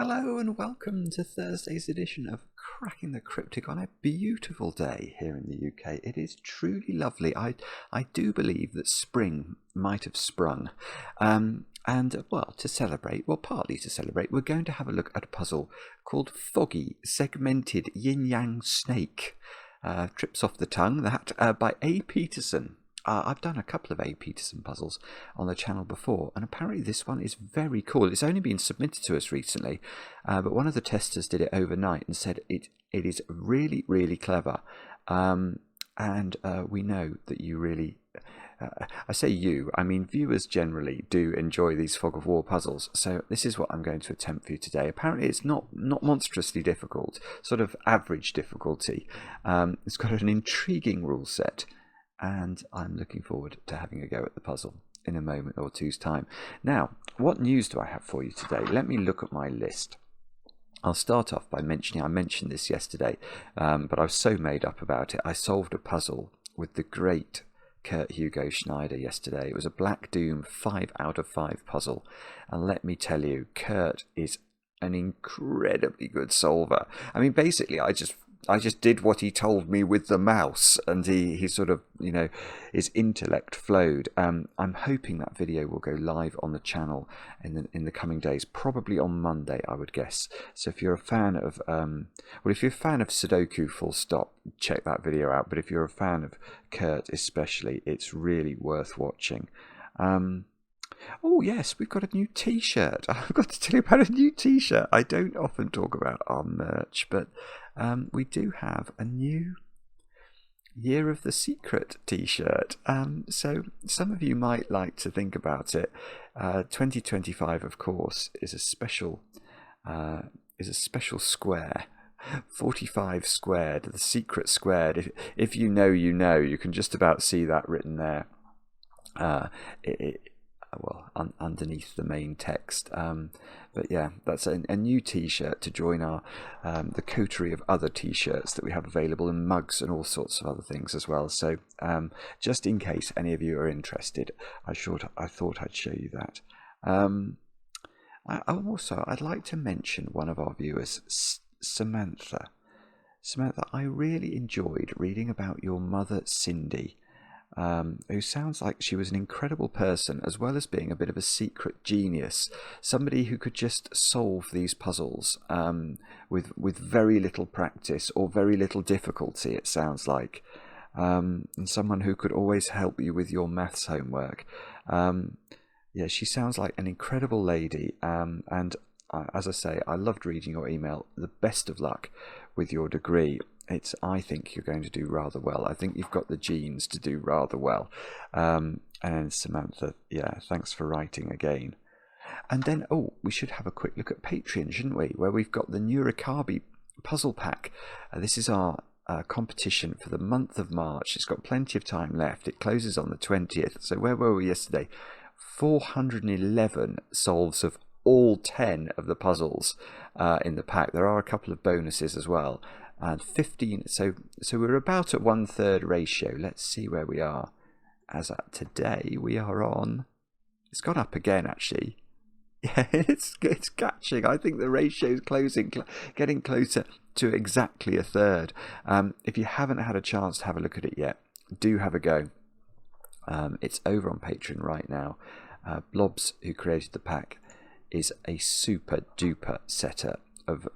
Hello and welcome to Thursday's edition of Cracking the Cryptic on a beautiful day here in the UK. It is truly lovely. I do believe that spring might have sprung. To celebrate, partly to celebrate, we're going to have a look at a puzzle called Foggy, Segmented Yin-Yang Snake. Trips off the tongue, that by apetersen. I've done a couple of apetersen puzzles on the channel before, and apparently this one is very cool. It's only been submitted to us recently, but one of the testers did it overnight and said it is really, really clever. We know that you really... I say you, I mean viewers generally do enjoy these Fog of War puzzles, so this is what I'm going to attempt for you today. Apparently it's not monstrously difficult, sort of average difficulty. It's got an intriguing rule set, and I'm looking forward to having a go at the puzzle in a moment or two's time. Now, what news do I have for you today? Let me look at my list. I'll start off by mentioning, I mentioned this yesterday, but I was so made up about it. I solved a puzzle with the great Hugo Schneider yesterday. It was a Black Doom 5 out of 5 puzzle, and let me tell you, Kurt is an incredibly good solver. I mean, basically, I just did what he told me with the mouse, and he sort of, his intellect flowed. I'm hoping that video will go live on the channel in the coming days, probably on Monday, I would guess. So if you're a fan of, if you're a fan of Sudoku, full stop, check that video out. But if you're a fan of Kurt especially, it's really worth watching. Oh yes, we've got a new t-shirt. I've got to tell you about a new t-shirt. I don't often talk about our merch, but we do have a new Year of the Secret t-shirt. So some of you might like to think about it. 2025, of course, is a special square. 45 squared, the secret squared. If you know, you know. You can just about see that written there. Underneath the main text. But yeah, that's a new t-shirt to join our the coterie of other t-shirts that we have available, and mugs and all sorts of other things as well. So just in case any of you are interested, I thought I'd show you that. I'd like to mention one of our viewers, Samantha. Samantha, I really enjoyed reading about your mother, Cindy, who sounds like she was an incredible person, as well as being a bit of a secret genius, somebody who could just solve these puzzles with very little practice or very little difficulty, it sounds like, and someone who could always help you with your maths homework. Yeah, she sounds like an incredible lady, and as I say, I loved reading your email. The best of luck with your degree. I think you're going to do rather well. I think you've got the genes to do rather well. And Samantha, yeah, thanks for writing again. And then, we should have a quick look at Patreon, shouldn't we? Where we've got the Nurikabi puzzle pack. This is our competition for the month of March. It's got plenty of time left. It closes on the 20th. So where were we yesterday? 411 solves of all 10 of the puzzles in the pack. There are a couple of bonuses as well. And 15, so we're about at 1/3 ratio. Let's see where we are. As at today, we are on... It's gone up again, actually. Yeah, it's catching. I think the ratio is getting closer to exactly 1/3. If you haven't had a chance to have a look at it yet, do have a go. It's over on Patreon right now. Blobs, who created the pack, is a super duper setter of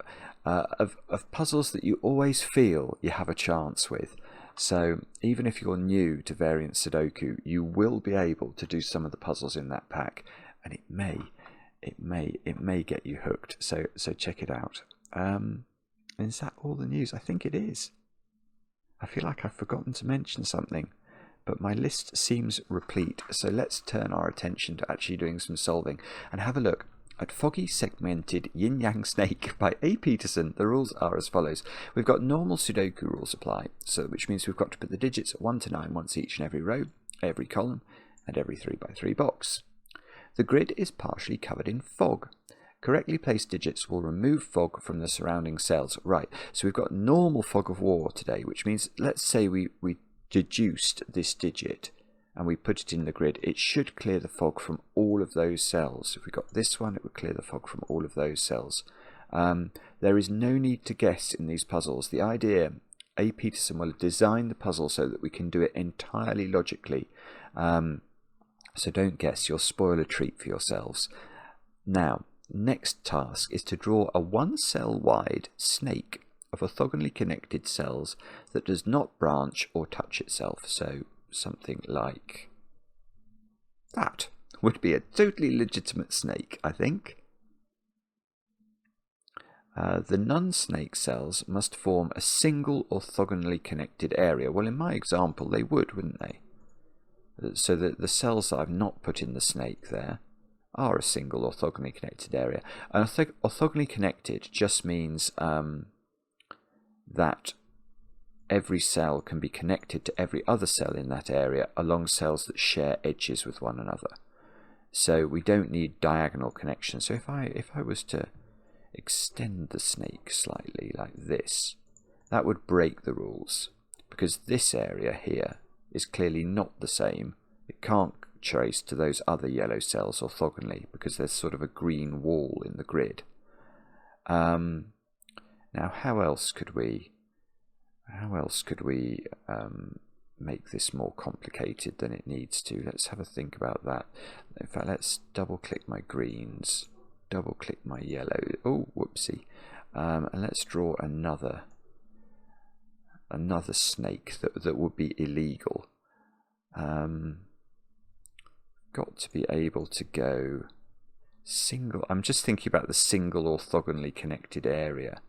puzzles that you always feel you have a chance with. So even if you're new to variant Sudoku, you will be able to do some of the puzzles in that pack, and it may get you hooked. So check it out. Is that all the news? I think it is. I feel like I've forgotten to mention something, but my list seems replete. So let's turn our attention to actually doing some solving and have a look at Foggy Segmented Yin-Yang Snake by apetersen. The rules are as follows. We've got normal Sudoku rules apply, which means we've got to put the digits 1 to 9 once each in every row, every column, and every 3x3 box. The grid is partially covered in fog. Correctly placed digits will remove fog from the surrounding cells. Right, so we've got normal Fog of War today, which means, let's say we deduced this digit and we put it in the grid. It should clear the fog from all of those cells. If we got this one, it would clear the fog from all of those cells. There is no need to guess in these puzzles. The idea, apetersen will design the puzzle so that we can do it entirely logically. So don't guess, you'll spoil a treat for yourselves. Now, next task is to draw a 1-cell wide snake of orthogonally connected cells that does not branch or touch itself. So something like that would be a totally legitimate snake, I think. The non-snake cells must form a single orthogonally connected area. Well, in my example, they would, wouldn't they? So that the cells that I've not put in the snake there are a single orthogonally connected area. And orthogonally connected just means that every cell can be connected to every other cell in that area along cells that share edges with one another. So we don't need diagonal connections. So if I was to extend the snake slightly like this, that would break the rules, because this area here is clearly not the same. It can't trace to those other yellow cells orthogonally because there's sort of a green wall in the grid. Now how else could we make this more complicated than it needs to? Let's have a think about that. In fact, let's double click my greens, double click my yellow. Oh, whoopsie. And let's draw another snake that would be illegal. Got to be able to go single. I'm just thinking about the single orthogonally connected area.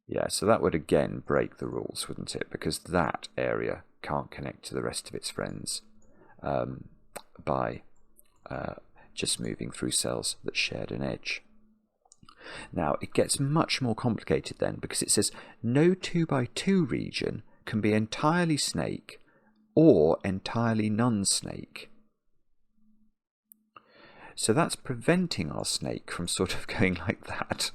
Yeah, so that would again break the rules, wouldn't it? Because that area can't connect to the rest of its friends by just moving through cells that shared an edge. Now, it gets much more complicated then, because it says no 2x2 region can be entirely snake or entirely non-snake. So that's preventing our snake from sort of going like that.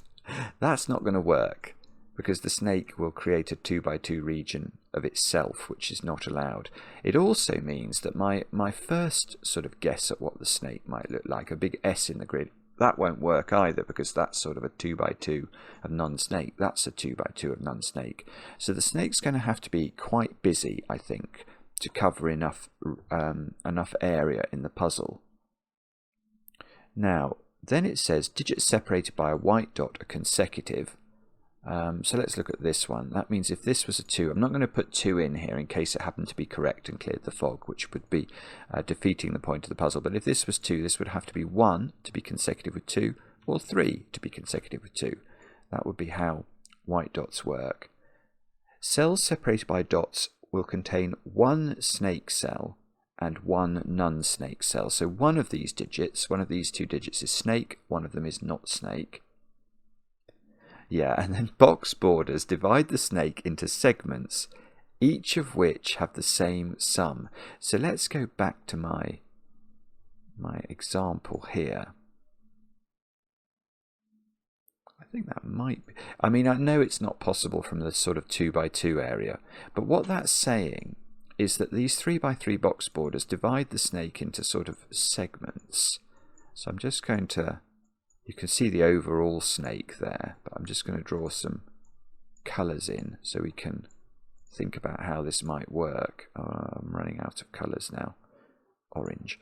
That's not going to work, because the snake will create a 2x2 region of itself, which is not allowed. It also means that my first sort of guess at what the snake might look like, a big S in the grid, that won't work either, because that's sort of a 2x2 of non-snake. That's a 2x2 of non-snake. So the snake's going to have to be quite busy, I think, to cover enough area in the puzzle. Now, then it says digits separated by a white dot are consecutive. So let's look at this one. That means if this was a 2, I'm not going to put 2 in here in case it happened to be correct and cleared the fog, which would be defeating the point of the puzzle. But if this was 2, this would have to be 1 to be consecutive with 2, or 3 to be consecutive with 2. That would be how white dots work. Cells separated by dots will contain one snake cell and one non-snake cell. So one of these digits, one of these two digits is snake, one of them is not snake. Yeah, and then box borders divide the snake into segments, each of which have the same sum. So let's go back to my example here. I think that might be, I mean, I know it's not possible from the sort of 2x2 area, but what that's saying is that these 3x3 box borders divide the snake into sort of segments. So I'm just going to, you can see the overall snake there, but I'm just going to draw some colours in so we can think about how this might work. I'm running out of colours now. Orange.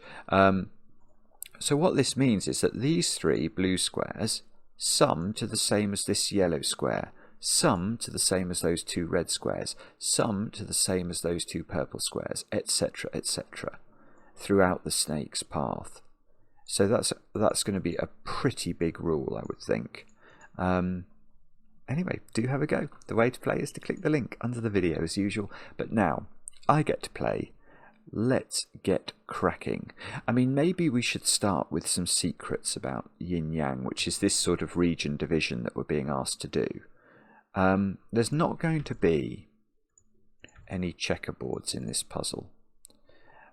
So what this means is that these three blue squares sum to the same as this yellow square, sum to the same as those two red squares, sum to the same as those two purple squares, etc., etc., throughout the snake's path. So that's going to be a pretty big rule, I would think. Anyway, do have a go. The way to play is to click the link under the video as usual. But now, I get to play. Let's get cracking. I mean, maybe we should start with some secrets about yin-yang, which is this sort of region division that we're being asked to do. There's not going to be any checkerboards in this puzzle.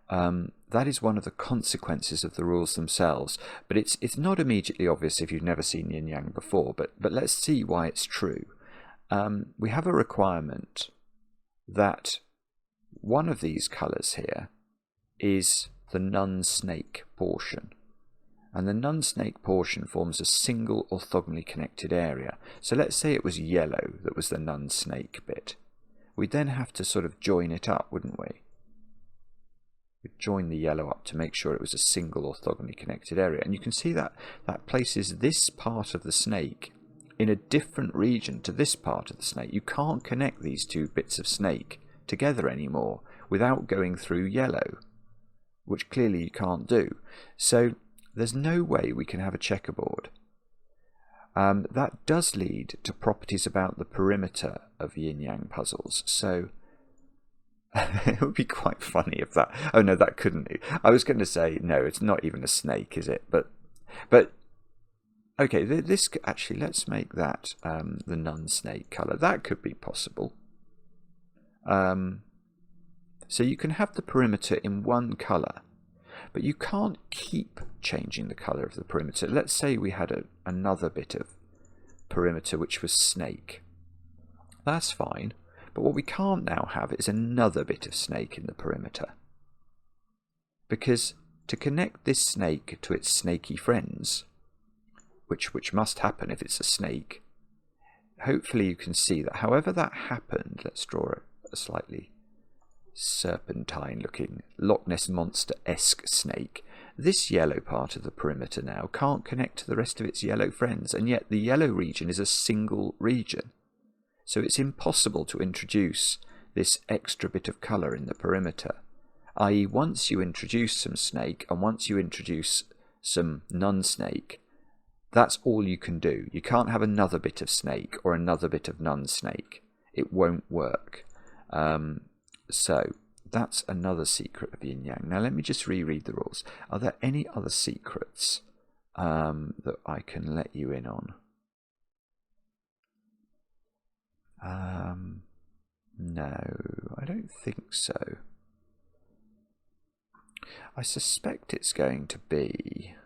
That is one of the consequences of the rules themselves, but it's not immediately obvious if you've never seen yin-yang before, but let's see why it's true. We have a requirement that one of these colours here is the non-snake portion. and the non-snake portion forms a single orthogonally connected area. So let's say it was yellow that was the non-snake bit. We'd then have to sort of join it up, wouldn't we? We'd join the yellow up to make sure it was a single orthogonally connected area. And you can see that that places this part of the snake in a different region to this part of the snake. You can't connect these two bits of snake together anymore without going through yellow, which clearly you can't do. So there's no way we can have a checkerboard. That does lead to properties about the perimeter of yin-yang puzzles. So it would be quite funny if that... Oh no, that couldn't... I was going to say, no, it's not even a snake, is it? But okay, this... Actually, let's make that the non-snake colour. That could be possible. So you can have the perimeter in one colour, but you can't keep changing the colour of the perimeter. Let's say we had another bit of perimeter which was snake. That's fine, but what we can't now have is another bit of snake in the perimeter. Because to connect this snake to its snaky friends, which must happen if it's a snake, hopefully you can see that however that happened, let's draw a slightly serpentine looking Loch Ness Monster-esque snake. This yellow part of the perimeter now can't connect to the rest of its yellow friends, and yet the yellow region is a single region. So it's impossible to introduce this extra bit of colour in the perimeter. I.e., once you introduce some snake and once you introduce some non-snake, that's all you can do. You can't have another bit of snake or another bit of non-snake. It won't work. So that's another secret of yin-yang. Now let me just reread the rules. Are there any other secrets that I can let you in on? No, I don't think so. I suspect it's going to be...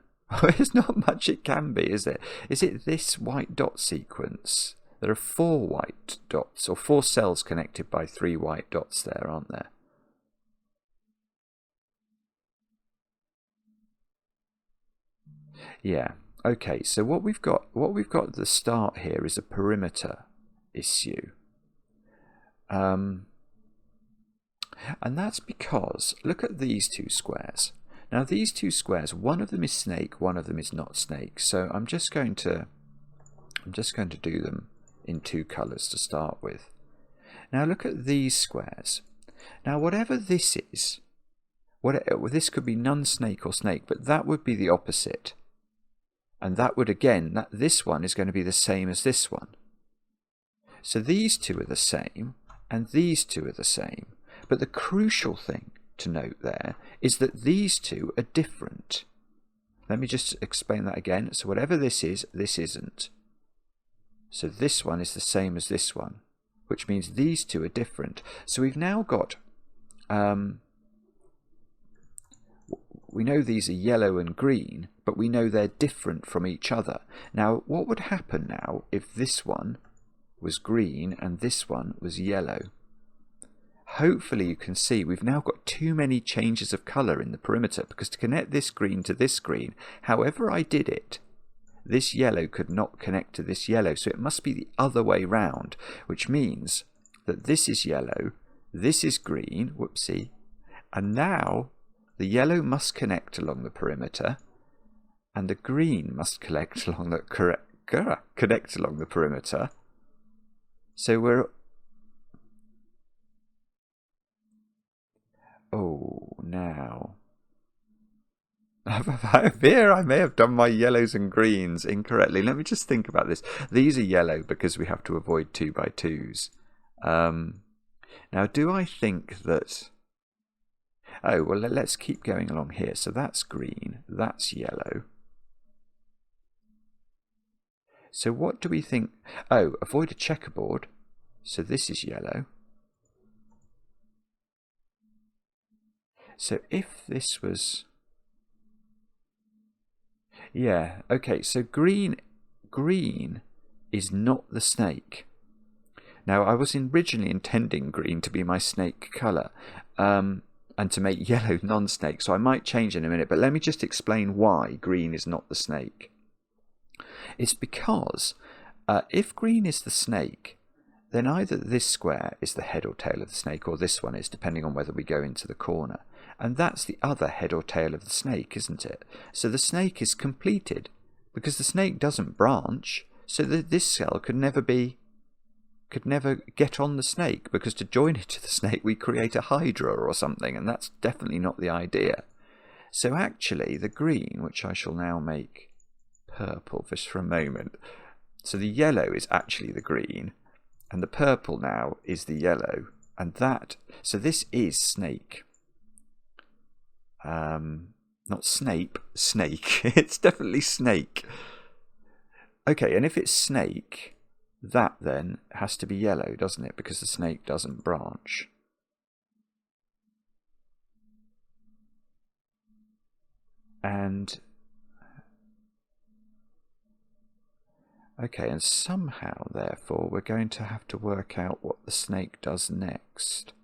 There's not much it can be, is there? Is it this white dot sequence? There are 4 white dots, or 4 cells connected by 3 white dots there, aren't there? Yeah. Okay, so what we've got at the start here is a perimeter issue. And that's because, look at these 2 squares. Now these 2 squares, one of them is snake, one of them is not snake. So I'm just going to do them in 2 colours to start with. Now look at these squares. Now whatever this is, this could be non-snake or snake, but that would be the opposite. And that would again, this one is going to be the same as this one. So these 2 are the same, and these 2 are the same. But the crucial thing to note there is that these 2 are different. Let me just explain that again. So whatever this is, this isn't. So this one is the same as this one, which means these 2 are different. So we've now got, we know these are yellow and green, but we know they're different from each other. Now, what would happen now if this one was green and this one was yellow? Hopefully you can see we've now got too many changes of colour in the perimeter, because to connect this green to this green, however I did it, this yellow could not connect to this yellow, so it must be the other way round, which means that this is yellow, this is green, whoopsie, and now the yellow must connect along the perimeter, and the green must connect along the perimeter. So we're... Oh, now... I fear I may have done my yellows and greens incorrectly. Let me just think about this. These are yellow because we have to avoid 2x2s. Now, do I think that... Oh, well, let's keep going along here. So that's green, that's yellow. So what do we think? Oh, avoid a checkerboard. So this is yellow. So if this was... Yeah, okay, so green is not the snake. Now, I was originally intending green to be my snake colour, and to make yellow non-snake. So I might change in a minute, but let me just explain why green is not the snake. It's because if green is the snake, then either this square is the head or tail of the snake, or this one is, depending on whether we go into the corner. And that's the other head or tail of the snake, isn't it? So the snake is completed, because the snake doesn't branch, so that this cell could never get on the snake, because to join it to the snake we create a hydra or something, and that's definitely not the idea. So actually the green, which I shall now make purple just for a moment, so the yellow is actually the green, and the purple now is the yellow, and that, so this is snake. Not Snape, snake. It's definitely snake. Okay, and if it's snake, that then has to be yellow, doesn't it? Because the snake doesn't branch. And okay, and somehow, therefore, we're going to have to work out what the snake does next.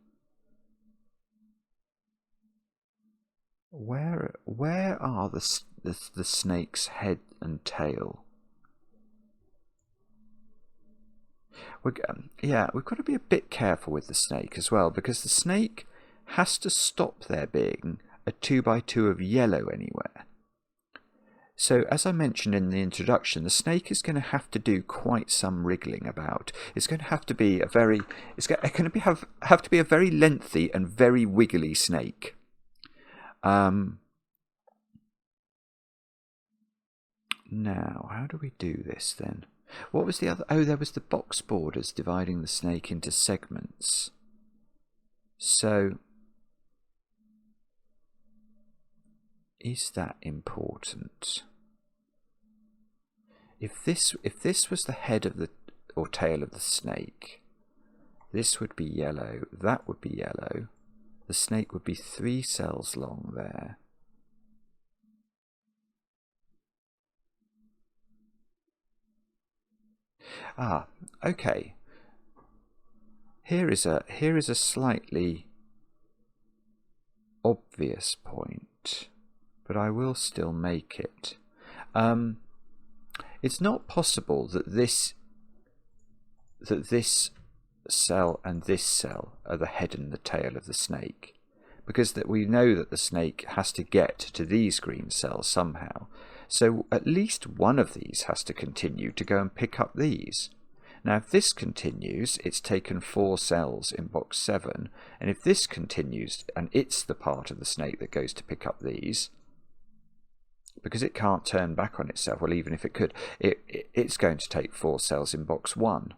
Where are the snake's head and tail? Yeah, we've got to be a bit careful with the snake as well, because the snake has to stop there being a 2x2 of yellow anywhere. So, as I mentioned in the introduction, the snake is going to have to do quite some wriggling about. It's going to have to be a very lengthy and very wiggly snake. Now, how do we do this then? What was the other? Oh, there was the box borders dividing the snake into segments. So, is that important? If this was the head of the or tail of the snake, this would be yellow, that would be yellow. The snake would be 3 cells long there. Ah, okay. Here is a slightly obvious point, but I will still make it. It's not possible that this cell and this cell are the head and the tail of the snake, because we know that the snake has to get to these green cells somehow. So at least one of these has to continue to go and pick up these. Now if this continues, it's taken 4 cells in box 7, and if this continues and it's the part of the snake that goes to pick up these, because it can't turn back on itself, well, even if it could, it's going to take 4 cells in box 1.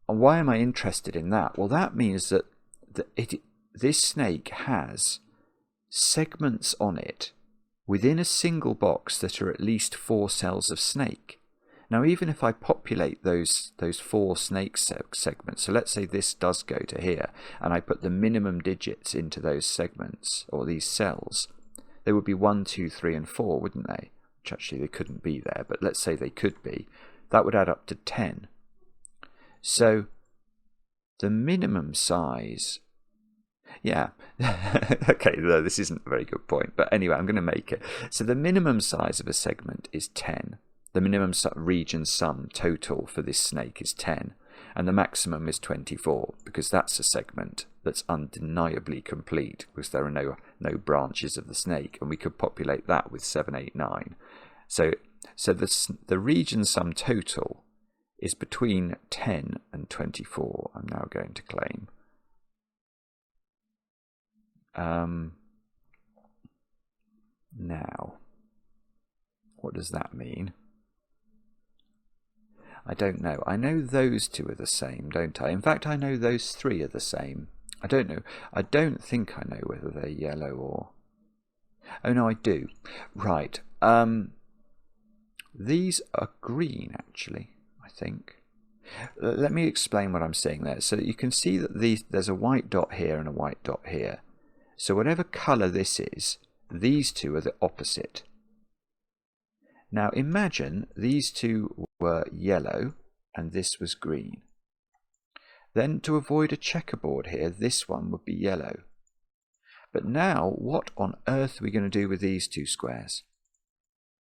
And why am I interested in that? Well, that means that this snake has segments on it within a single box that are at least 4 cells of snake. Now, even if I populate those 4 snake segments, so let's say this does go to here, and I put the minimum digits into those segments, or these cells, they would be 1, 2, 3, and 4, wouldn't they? Which actually they couldn't be there, but let's say they could be. That would add up to 10. So the minimum size, yeah, okay, this isn't a very good point, but anyway, I'm going to make it. So the minimum size of a segment is 10. The minimum region sum total for this snake is 10, and the maximum is 24, because that's a segment that's undeniably complete, because there are no branches of the snake, and we could populate that with 7, 8, 9. So the region sum total is between 10 and 24, I'm now going to claim. Now, what does that mean? I don't know. I know those 2 are the same, don't I? In fact, I know those 3 are the same. I don't know. I don't think I know whether they're yellow or... Oh, no, I do. Right. These are green, actually, I think. Let me explain what I'm saying there. So you can see that there's a white dot here and a white dot here. So whatever colour this is, these 2 are the opposite. Now imagine these 2 were yellow and this was green. Then to avoid a checkerboard here, this one would be yellow. But now, what on earth are we going to do with these two squares?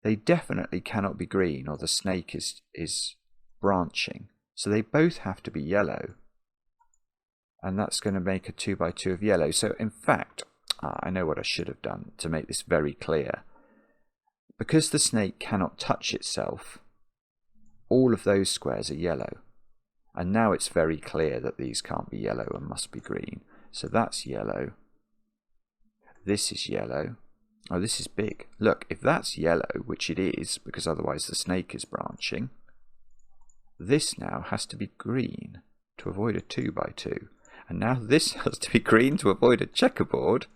They definitely cannot be green, or the snake is branching. So they both have to be yellow. And that's going to make a 2 by 2 of yellow. So in fact, I know what I should have done to make this very clear. Because the snake cannot touch itself, all of those squares are yellow. And now it's very clear that these can't be yellow and must be green. So that's yellow. This is yellow. Oh, this is big. Look, if that's yellow, which it is, because otherwise the snake is branching, this now has to be green to avoid a 2 by 2. And now this has to be green to avoid a checkerboard.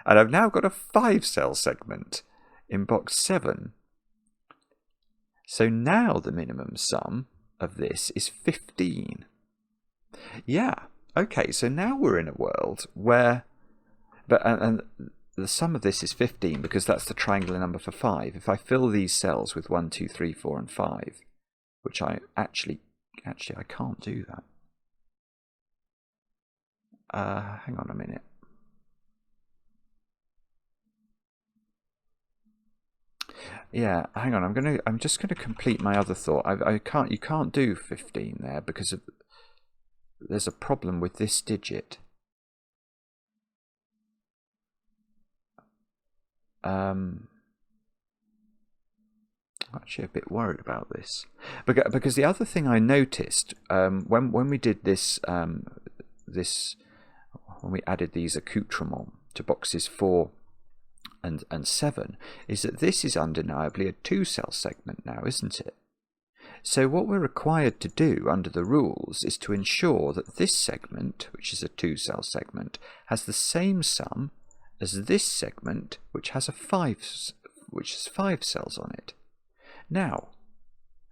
And I've now got a 5-cell segment in box 7. So now the minimum sum of this is 15. Yeah, okay, so now we're in a world where... and the sum of this is 15 because that's the triangular number for 5. If I fill these cells with 1, 2, 3, 4, and 5, which I actually I can't do that. Hang on a minute. Yeah, hang on. I'm just gonna complete my other thought. You can't do 15 there because there's a problem with this digit. I'm actually a bit worried about this because the other thing I noticed when we did this when we added these accoutrements to boxes 4 and 7 is that this is undeniably a 2-cell segment now, isn't it? So what we're required to do under the rules is to ensure that this segment, which is a 2-cell segment, has the same sum as this segment, which has 5 cells on it. Now,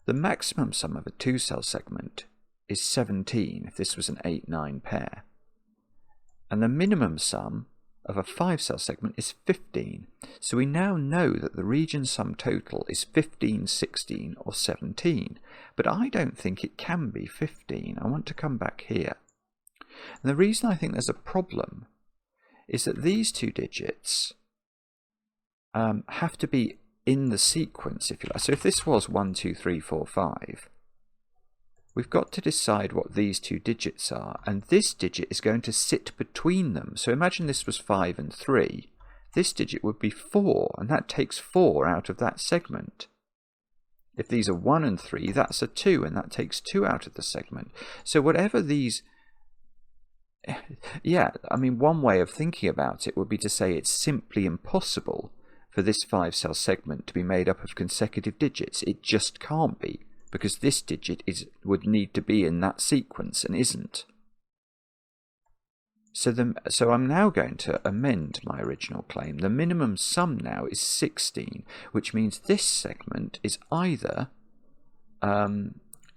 the maximum sum of a 2-cell segment is 17 if this was an 8-9 pair. And the minimum sum of a 5-cell segment is 15. So we now know that the region sum total is 15, 16 or 17. But I don't think it can be 15. I want to come back here. And the reason I think there's a problem is that these two digits have to be in the sequence, if you like. So if this was 1, 2, 3, 4, 5, we've got to decide what these two digits are, and this digit is going to sit between them. So imagine this was 5 and 3. This digit would be 4, and that takes 4 out of that segment. If these are 1 and 3, that's a 2, and that takes 2 out of the segment. So whatever these... Yeah, I mean, one way of thinking about it would be to say it's simply impossible for this 5-cell segment to be made up of consecutive digits. It just can't be, because this digit would need to be in that sequence and isn't. So I'm now going to amend my original claim. The minimum sum now is 16, which means this segment is either a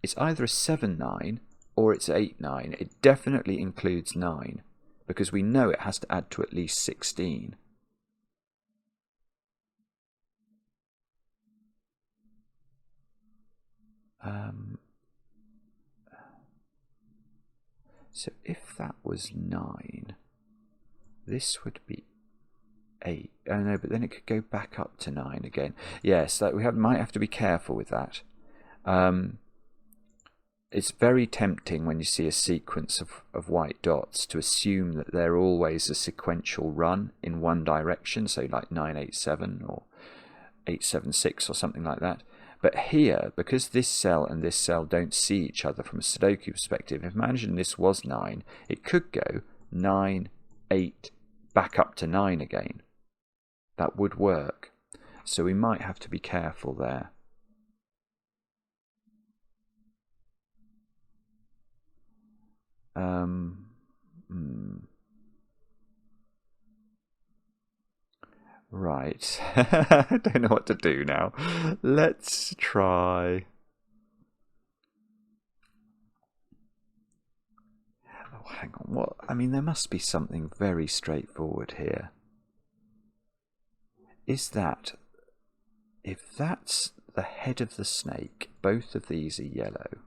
7-9 or it's 8-9. It definitely includes 9 because we know it has to add to at least 16. So if that was 9, this would be 8. Oh no, but then it could go back up to 9 again. Yes, might have to be careful with that. It's very tempting when you see a sequence of white dots to assume that they're always a sequential run in one direction, so like 987 or 876 or something like that. But here, because this cell and this cell don't see each other from a Sudoku perspective, imagine this was 9, it could go 9, 8, back up to 9 again. That would work. So we might have to be careful there. Right. I don't know what to do now. Let's try. Oh, hang on. What? I mean, there must be something very straightforward here. Is that if that's the head of the snake, both of these are yellow.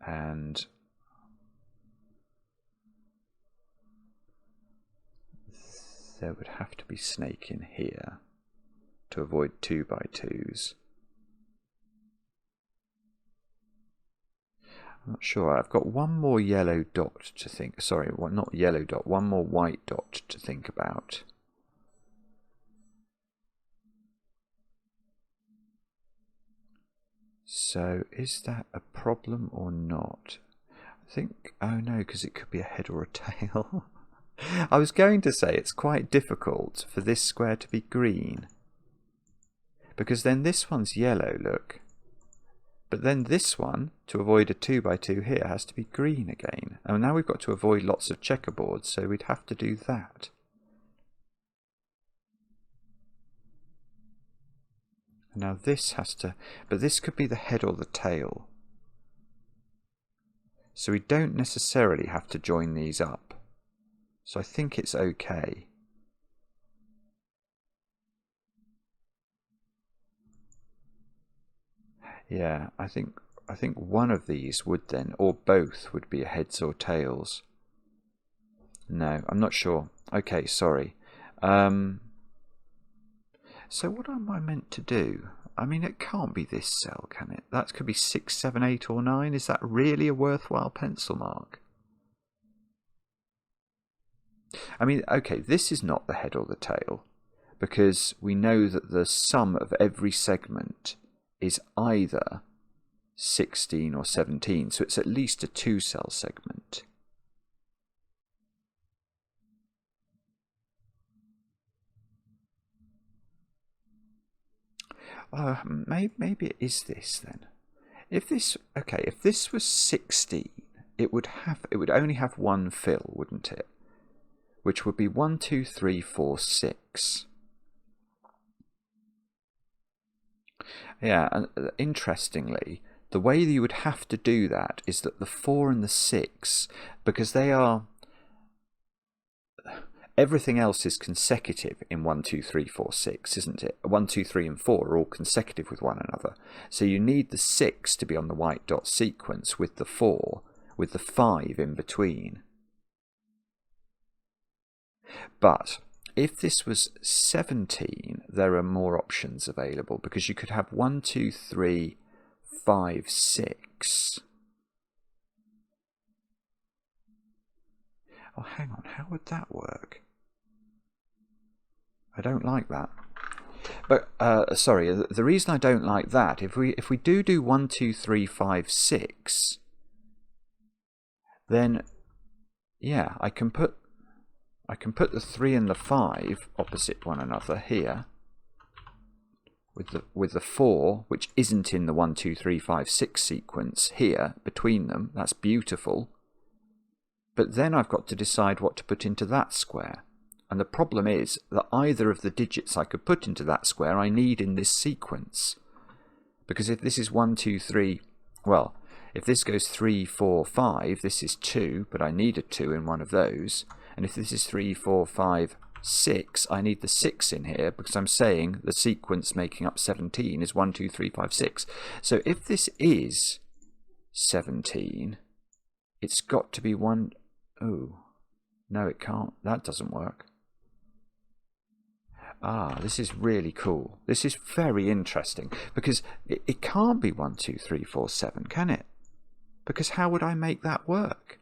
And there would have to be snake in here to avoid 2x2s. I'm not sure. I've got one more yellow dot to think. Sorry, well, not yellow dot. One more white dot to think about. So, is that a problem or not? I think, oh no, because it could be a head or a tail. I was going to say it's quite difficult for this square to be green. Because then this one's yellow, look. But then this one, to avoid a 2x2 here, has to be green again. And now we've got to avoid lots of checkerboards, so we'd have to do that. Now this has to, but this could be the head or the tail. So we don't necessarily have to join these up. So I think it's okay. Yeah, I think one of these would then, or both, would be a heads or tails. No, I'm not sure. Okay, sorry. So what am I meant to do? I mean, it can't be this cell, can it? That could be 6, 7, 8 or 9. Is that really a worthwhile pencil mark? I mean, okay, this is not the head or the tail, because we know that the sum of every segment is either 16 or 17, so it's at least a 2-cell segment. Maybe it is this then. If this was 16, it would only have one fill, wouldn't it? Which would be 1, 2, 3, 4, 6. Yeah, and interestingly, the way that you would have to do that is that the 4 and the 6, because they are, everything else is consecutive in 1, 2, 3, 4, 6, isn't it? 1, 2, 3 and 4 are all consecutive with one another. So you need the 6 to be on the white dot sequence with the 4, with the 5 in between. But if this was 17, there are more options available, because you could have 1, 2, 3, 5, 6. Oh, hang on, how would that work? I don't like that. But, sorry, the reason I don't like that, if we do 1, 2, 3, 5, 6, then, yeah, I can put the 3 and the 5 opposite one another here, with the 4, which isn't in the 1, 2, 3, 5, 6 sequence here between them. That's beautiful. But then I've got to decide what to put into that square. And the problem is that either of the digits I could put into that square I need in this sequence. Because if this is 1, 2, 3, well, if this goes 3, 4, 5, this is 2, but I need a 2 in one of those. And if this is 3, 4, 5, 6, I need the 6 in here, because I'm saying the sequence making up 17 is 1, 2, 3, 5, 6. So if this is 17, it's got to be 1... Oh, no, it can't. That doesn't work. Ah, this is really cool. This is very interesting, because it can't be 1, 2, 3, 4, 7, can it? Because how would I make that work?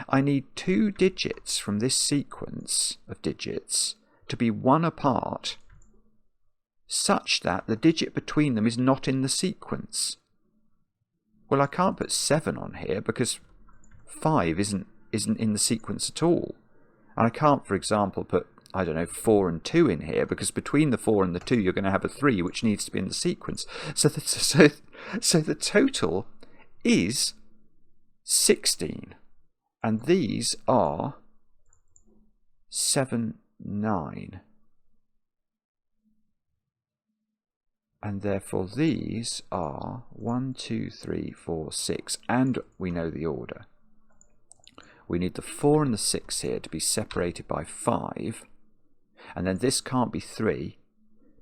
I need 2 digits from this sequence of digits to be 1 apart, such that the digit between them is not in the sequence. Well, I can't put 7 on here because 5 isn't in the sequence at all. And I can't, for example, put, I don't know, 4 and 2 in here, because between the 4 and the 2 you're going to have a 3, which needs to be in the sequence. So the total is 16. And these are 7, 9. And therefore these are 1, 2, 3, 4, 6. And we know the order. We need the 4 and the 6 here to be separated by 5. And then this can't be 3,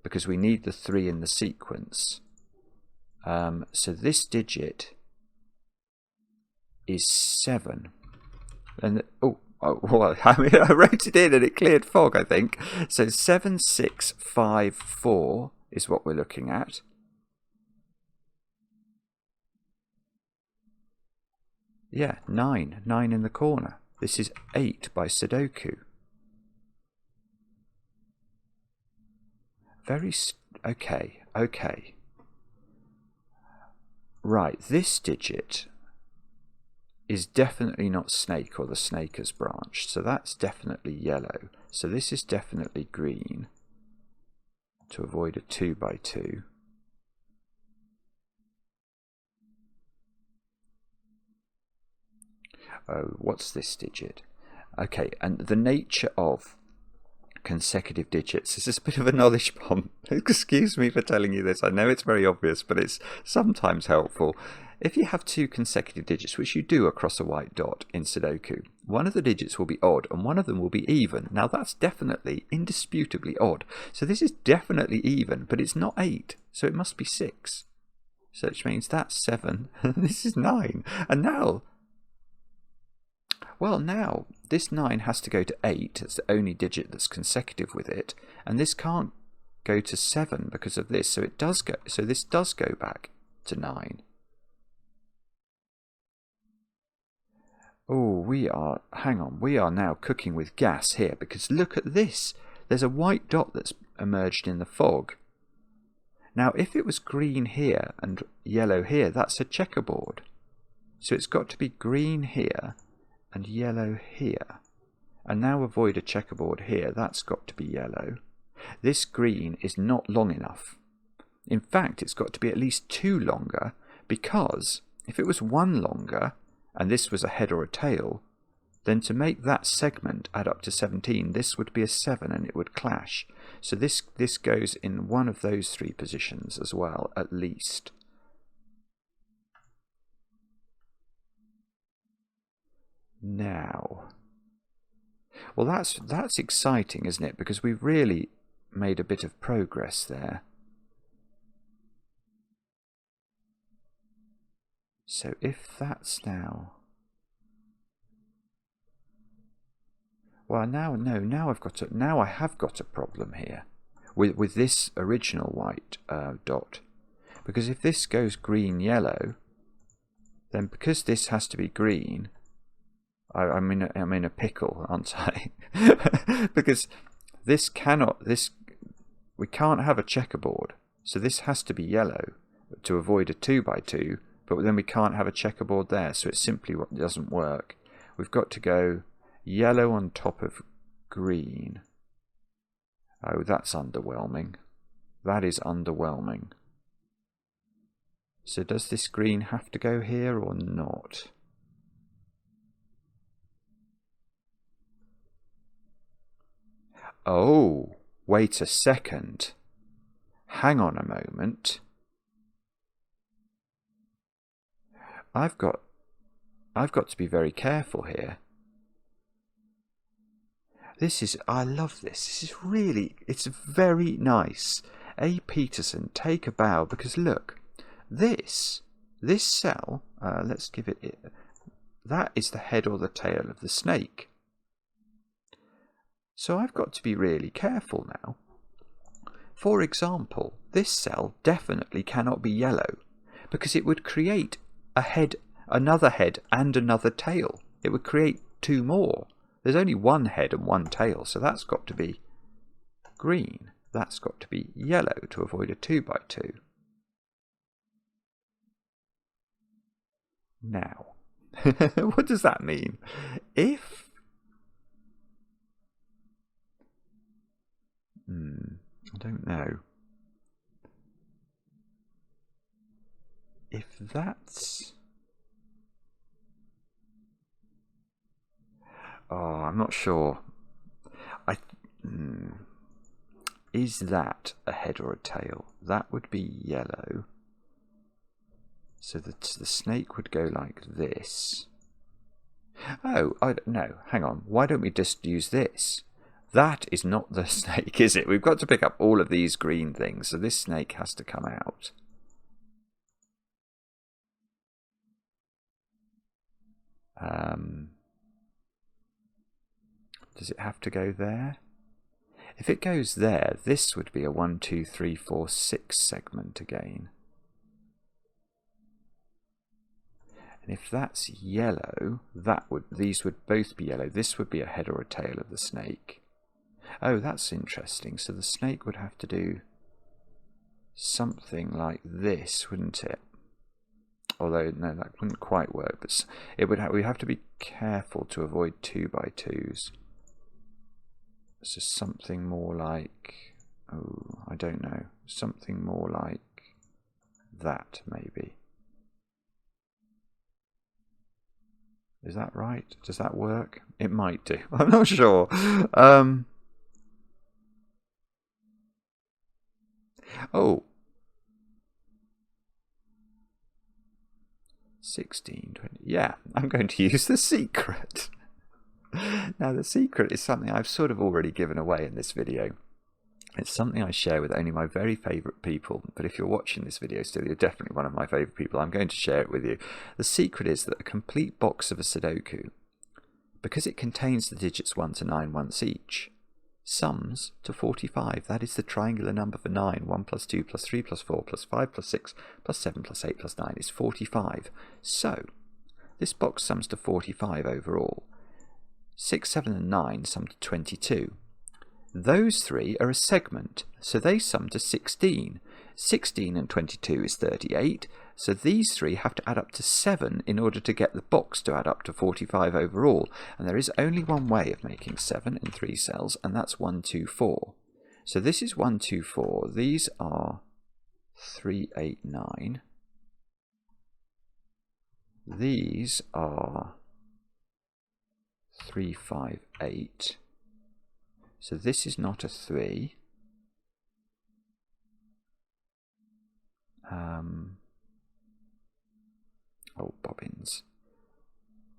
because we need the 3 in the sequence. So this digit is 7. And well, I mean, I wrote it in and it cleared fog, I think. So 7, 6, 5, 4 is what we're looking at. Yeah, 9. 9 in the corner. This is 8 by Sudoku. Okay. Right, this digit is definitely not snake or the snake has branched, so that's definitely yellow. So this is definitely green to avoid a 2 by 2. Oh, what's this digit? Okay, and the nature of consecutive digits. This is a bit of a knowledge bomb. Excuse me for telling you this. I know it's very obvious, but it's sometimes helpful. If you have 2 consecutive digits, which you do across a white dot in Sudoku, one of the digits will be odd and one of them will be even. Now that's definitely, indisputably odd. So this is definitely even, but it's not 8, so it must be 6. So which means that's 7, and this is 9. And now, well, now this 9 has to go to 8. It's the only digit that's consecutive with it, and this can't go to 7 because of this. So it does go. So this does go back to 9. Oh, hang on, we are now cooking with gas here, because look at this. There's a white dot that's emerged in the fog. Now, if it was green here and yellow here, that's a checkerboard. So it's got to be green here and yellow here. And now avoid a checkerboard here, that's got to be yellow. This green is not long enough. In fact, it's got to be at least 2 longer, because if it was 1 longer, and this was a head or a tail, then to make that segment add up to 17, this would be a 7 and it would clash. So this goes in one of those 3 positions as well, at least. Now, well, that's exciting, isn't it? Because we've really made a bit of progress there. So if that's now, well, now I have got a problem here with this original white dot, because if this goes green yellow, then because this has to be green, I'm in a pickle, aren't I? Because we can't have a checkerboard, so this has to be yellow to avoid a 2 by 2. But then we can't have a checkerboard there, so it simply doesn't work. We've got to go yellow on top of green. Oh, that's underwhelming. That is underwhelming. So does this green have to go here or not? Oh, wait a second. Hang on a moment. I've got to be very careful here. I love this. This is really, it's very nice. Apetersen, take a bow, because look, this cell, let's give it, that is the head or the tail of the snake. So I've got to be really careful now. For example, this cell definitely cannot be yellow, because it would create a head, another head and another tail. It would create 2 more. There's only 1 head and 1 tail, so that's got to be green. That's got to be yellow to avoid a 2 by 2. Now, what does that mean? If I don't know. If that's... Oh, I'm not sure. Is that a head or a tail? That would be yellow. So the snake would go like this. Oh, no, hang on. Why don't we just use this? That is not the snake, is it? We've got to pick up all of these green things, so this snake has to come out. Does it have to go there? If it goes there, this would be a 1, 2, 3, 4, 6 segment again. And if that's yellow, these would both be yellow. This would be a head or a tail of the snake. Oh, that's interesting. So the snake would have to do something like this, wouldn't it? Although, no, that wouldn't quite work. But we'd have to be careful to avoid 2x2s. So something more like, oh, I don't know, something more like that, maybe. Is that right? Does that work? It might do. I'm not sure. Oh. 16, 20. Yeah, I'm going to use the secret. Now, the secret is something I've sort of already given away in this video. It's something I share with only my very favourite people, but if you're watching this video still, you're definitely one of my favourite people. I'm going to share it with you. The secret is that a complete box of a Sudoku, because it contains the digits 1 to 9 once each, sums to 45. That is the triangular number for 9. 1 plus 2 plus 3 plus 4 plus 5 plus 6 plus 7 plus 8 plus 9 is 45. So, this box sums to 45 overall. 6, 7 and 9 sum to 22. Those three are a segment, so they sum to 16. 16 and 22 is 38, so these three have to add up to 7 in order to get the box to add up to 45 overall. And there is only one way of making 7 in 3 cells, and that's 1, 2, 4. So this is 1, 2, 4. These are 3, 8, 9. These are 3, 5, 8. So this is not a 3. Oh, bobbins.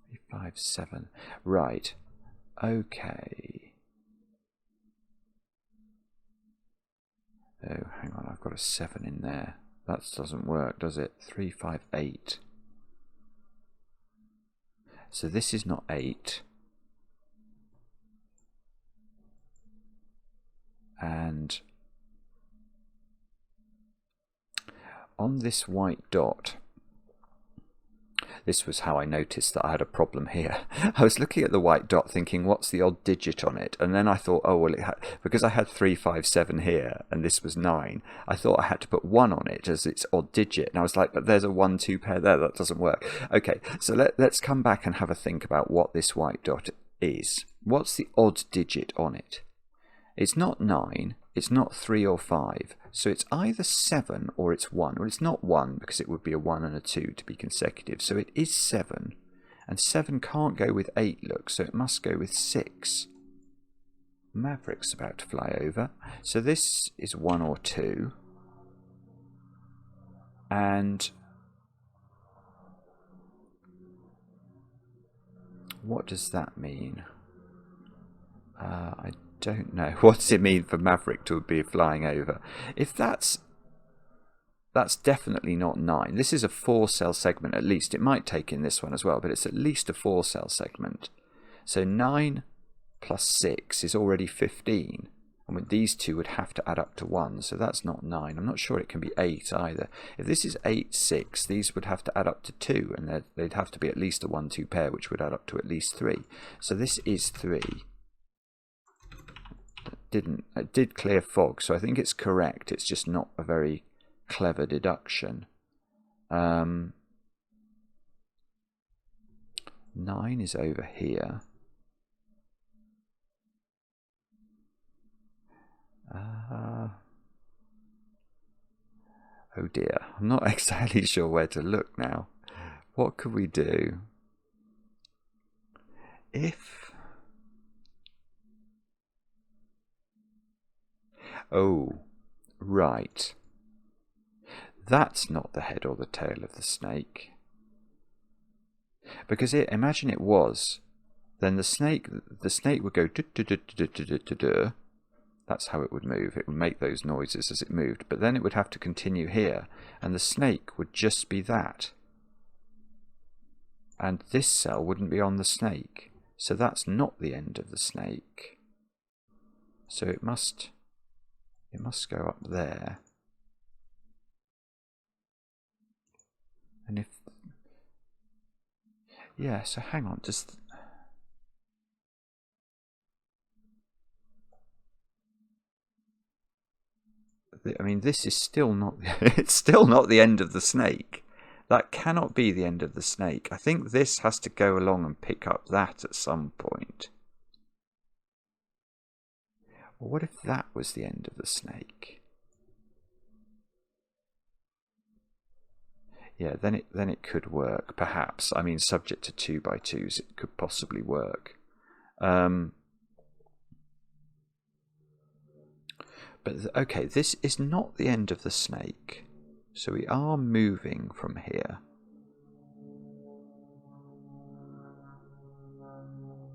3, 5, 7. Right. Okay. Oh, hang on. I've got a 7 in there. That doesn't work, does it? 3, 5, 8. So this is not 8. And on this white dot, this was how I noticed that I had a problem here. I was looking at the white dot thinking, what's the odd digit on it? And then I thought, oh, well, because I had 3, 5, 7 here, and this was 9, I thought I had to put 1 on it as its odd digit. And I was like, but there's a 1, 2 pair there. That doesn't work. Okay, so let's come back and have a think about what this white dot is. What's the odd digit on it? It's not 9, it's not 3 or 5, so it's either 7 or it's 1. Well, it's not 1 because it would be a 1 and a 2 to be consecutive, so it is 7. And 7 can't go with 8, look, so it must go with 6. Maverick's about to fly over. So this is 1 or 2. And what does that mean? I don't know. What does it mean for Maverick to be flying over? If that's definitely not 9. This is a 4-cell segment at least. It might take in this one as well, but it's at least a 4-cell segment. So 9 plus 6 is already 15. And these two would have to add up to 1, so that's not 9. I'm not sure it can be 8 either. If this is 8, 6, these would have to add up to 2, and they'd have to be at least a 1, 2 pair, which would add up to at least 3. So this is 3. It did clear fog, so I think it's correct. It's just not a very clever deduction. 9 is over here. Oh dear, I'm not exactly sure where to look now. What could we do? Oh, right. That's not the head or the tail of the snake. Because imagine it was, then the snake would go do-do-do-do-do-do-do-do. That's how it would move. It would make those noises as it moved, but then it would have to continue here, and the snake would just be that. and this cell wouldn't be on the snake. So that's not the end of the snake. So it must go up there. And if, yeah, so hang on, just, I mean, this is still not, it's still not the end of the snake. That cannot be the end of the snake. I think this has to go along and pick up that at some point. Well, what if that was the end of the snake? Yeah, then it could work, perhaps. I mean, subject to 2 by 2s, it could possibly work. But okay, this is not the end of the snake. So we are moving from here.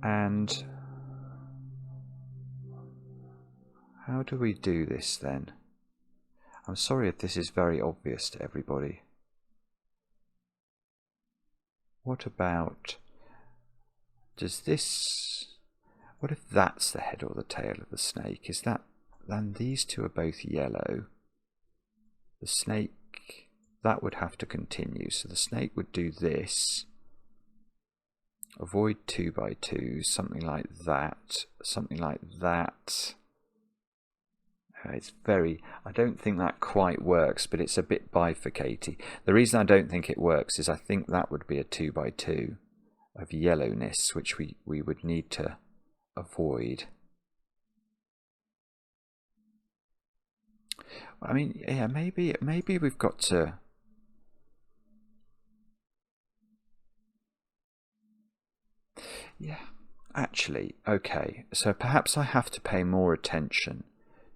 And how do we do this then? I'm sorry if this is very obvious to everybody. What about, does this, what if that's the head or the tail of the snake? Is that, then these two are both yellow. The snake, that would have to continue. So the snake would do this. Avoid 2 by 2s, something like that. Something like that. It's very, I don't think that quite works, but it's a bit bifurcated. The reason I don't think it works is I think that would be a 2 by 2 of yellowness, which we would need to avoid. I mean, yeah, maybe we've got to. Yeah, actually, okay. So perhaps I have to pay more attention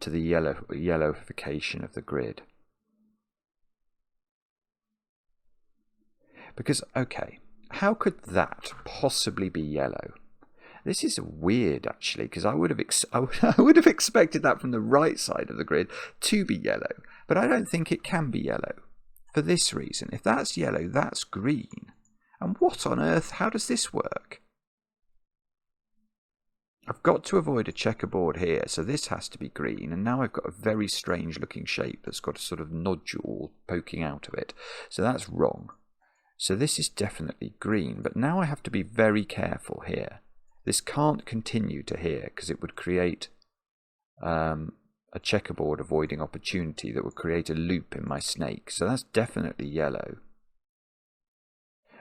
to the yellowification of the grid. Because, okay, how could that possibly be yellow? This is weird, actually, because I would have expected that from the right side of the grid to be yellow, but I don't think it can be yellow for this reason. If that's yellow, that's green. And what on earth? How does this work? I've got to avoid a checkerboard here, so this has to be green, and now I've got a very strange looking shape that's got a sort of nodule poking out of it. So that's wrong. So this is definitely green, but now I have to be very careful here. This can't continue to here because it would create a checkerboard avoiding opportunity that would create a loop in my snake. So that's definitely yellow.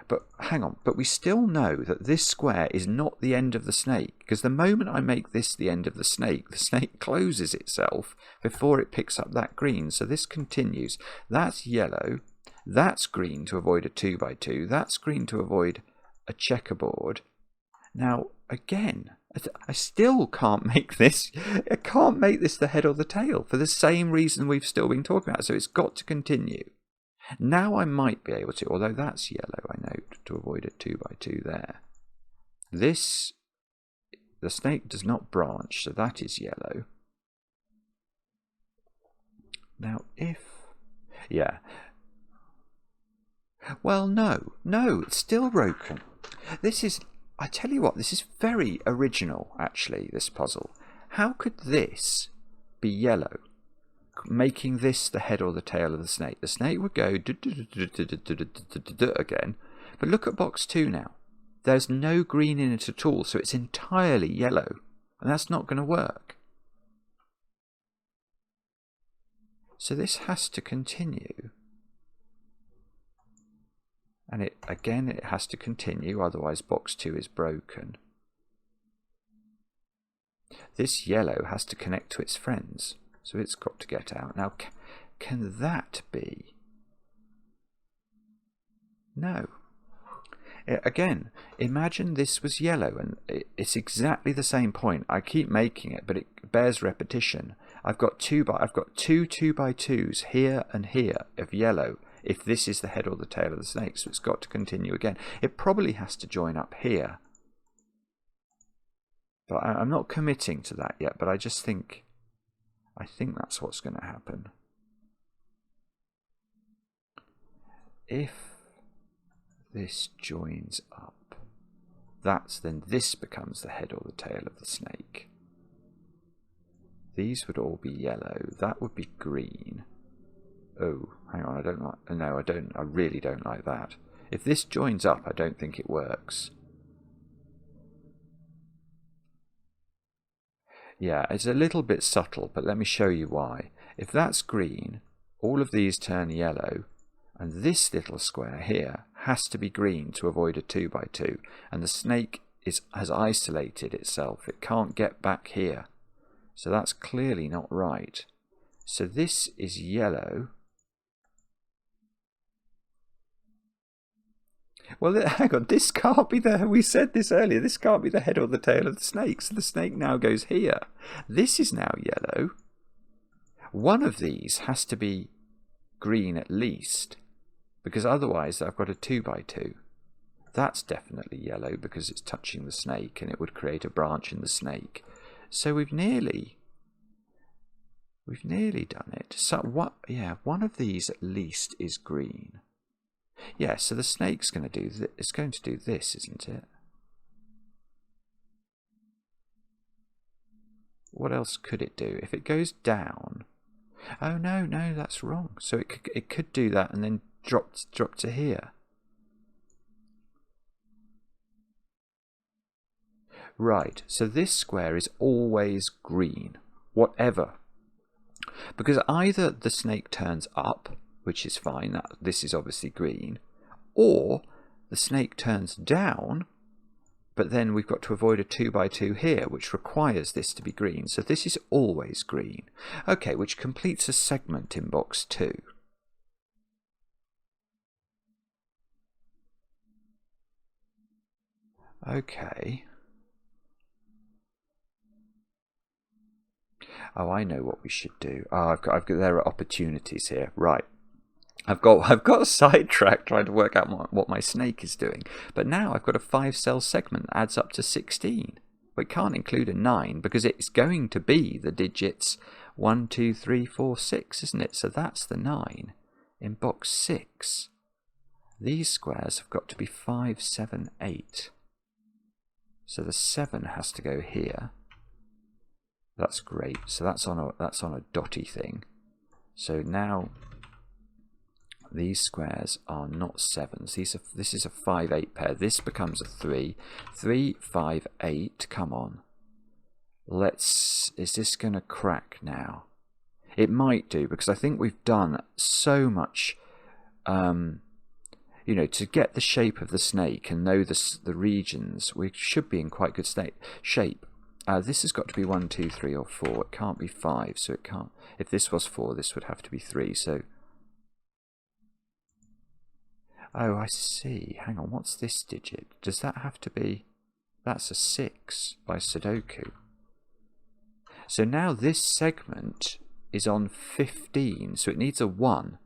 But hang on, but we still know that this square is not the end of the snake, because the moment I make this the end of the snake closes itself before it picks up that green. So this continues. That's yellow. That's green to avoid a 2 by 2. That's green to avoid a checkerboard. Now, again, I still can't make this. I can't make this the head or the tail for the same reason we've still been talking about. So it's got to continue. Now I might be able to, although that's yellow, I note, to avoid a 2 by 2 there. This, the snake does not branch, so that is yellow. Now if, yeah. Well, no, it's still broken. This is, I tell you what, this is very original, actually, this puzzle. How could this be yellow? Making this the head or the tail of the snake. The snake would go again. But look at box 2 now. There's no green in it at all, so it's entirely yellow. And that's not going to work. So this has to continue. And it has to continue, otherwise box 2 is broken. This yellow has to connect to its friends. So it's got to get out. Now, can that be? No. Again, imagine this was yellow, and it's exactly the same point. I keep making it, but it bears repetition. I've got two 2 by 2s here and here of yellow, if this is the head or the tail of the snake, so it's got to continue again. It probably has to join up here. But I'm not committing to that yet, but I just think... I think that's what's going to happen. If this joins up. Then this becomes the head or the tail of the snake. These would all be yellow. That would be green. Oh, hang on, I don't like... No, I don't. I really don't like that. If this joins up, I don't think it works. Yeah, it's a little bit subtle, but let me show you why. If that's green, all of these turn yellow, and this little square here has to be green to avoid a 2 by 2, and the snake has isolated itself. It can't get back here. So that's clearly not right. So this is yellow. Well, hang on, this can't be we said this earlier, this can't be the head or the tail of the snake, so the snake now goes here. This is now yellow. One of these has to be green at least, because otherwise I've got a 2 by 2. That's definitely yellow because it's touching the snake and it would create a branch in the snake. So we've nearly done it. So what? Yeah, one of these at least is green. Yeah, so the snake's going to do it's going to do this, isn't it? What else could it do? If it goes down, oh no, that's wrong. So it could do that and then drop to here. Right, so this square is always green, whatever. Because either the snake turns up, which is fine, this is obviously green, or the snake turns down, but then we've got to avoid a 2 by 2 here, which requires this to be green. So this is always green. Okay, which completes a segment in box 2. Okay. Oh, I know what we should do. Oh, there are opportunities here. Right. I've got sidetracked trying to work out what my snake is doing. But now I've got a 5-cell segment that adds up to 16. We can't include a 9 because it's going to be the digits 1, 2, 3, 4, 6, isn't it? So that's the 9 in box 6. These squares have got to be 5, 7, 8. So the 7 has to go here. That's great. So that's on a dotty thing. So now these squares are not 7s. This is a 5, 8 pair. This becomes a 3. 3, 5, 8. Come on. Is this going to crack now? It might do, because I think we've done so much, you know, to get the shape of the snake and know the regions. We should be in quite good shape. This has got to be 1, 2, 3, or 4. It can't be 5, so it can't. If this was 4, this would have to be 3. So, oh, I see. Hang on, what's this digit? Does that have to be? That's a 6 by Sudoku. So now this segment is on 15, so it needs a 1.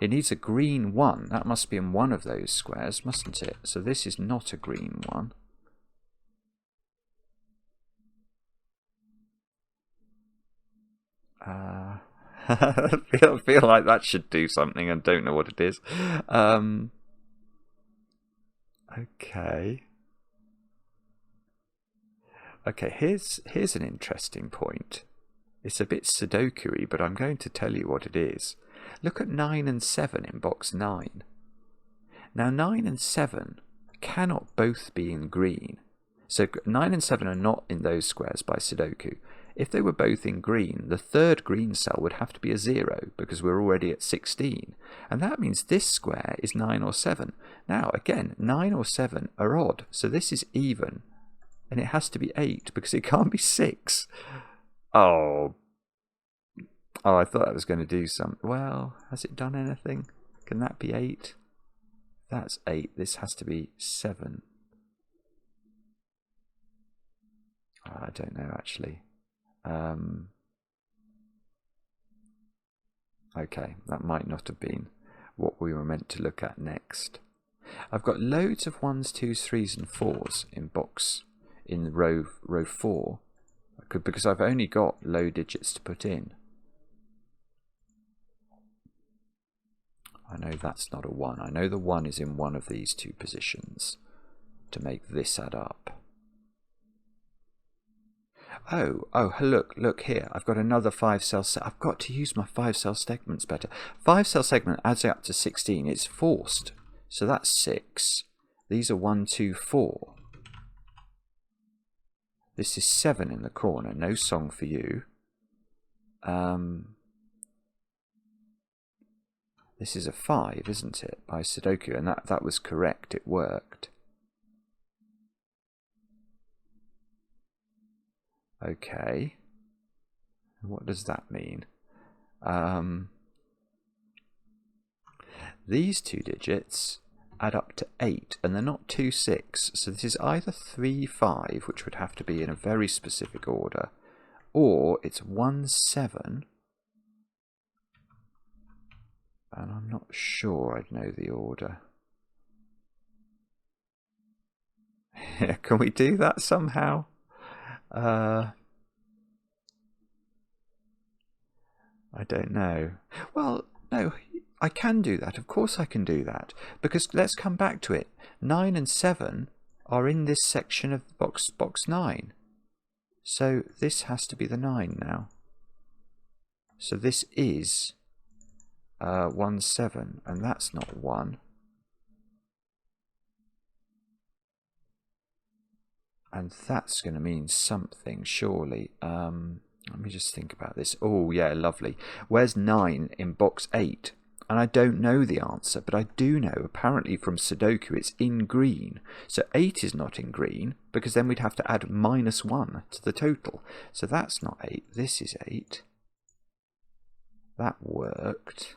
It needs a green 1. That must be in one of those squares, mustn't it? So this is not a green 1. I feel like that should do something and don't know what it is. Okay. Okay, here's an interesting point. It's a bit Sudoku-y, but I'm going to tell you what it is. Look at 9 and 7 in box 9. Now 9 and 7 cannot both be in green. So 9 and 7 are not in those squares by Sudoku. If they were both in green, the third green cell would have to be a 0 because we're already at 16. And that means this square is 9 or 7. Now, again, 9 or 7 are odd, so this is even. And it has to be 8 because it can't be 6. Oh, I thought that was going to do something. Well, has it done anything? Can that be 8? That's 8. This has to be 7. I don't know, actually. Okay, that might not have been what we were meant to look at next. I've got loads of 1s, 2s, 3s and 4s in row 4 because I've only got low digits to put in. I know that's not a 1. I know the 1 is in one of these two positions to make this add up. Oh, look here. I've got another 5-cell set. I've got to use my 5-cell segments better. 5-cell segment adds up to 16. It's forced. So that's 6. These are 1, 2, 4. This is 7 in the corner. No song for you. This is a 5, isn't it, by Sudoku? And that was correct. It worked. Okay. What does that mean? These two digits add up to 8, and they're not 2, 6. So this is either 3, 5, which would have to be in a very specific order, or it's 1, 7. And I'm not sure I'd know the order. Can we do that somehow? I don't know. Well, no, I can do that. Of course I can do that. Because let's come back to it. 9 and 7 are in this section of box 9. So this has to be the 9 now. So this is 1, 7, and that's not 1. And that's going to mean something, surely. Let me just think about this. Oh, yeah, lovely. Where's 9 in box 8? And I don't know the answer, but I do know, apparently from Sudoku, it's in green. So 8 is not in green, because then we'd have to add -1 to the total. So that's not 8. This is 8. That worked.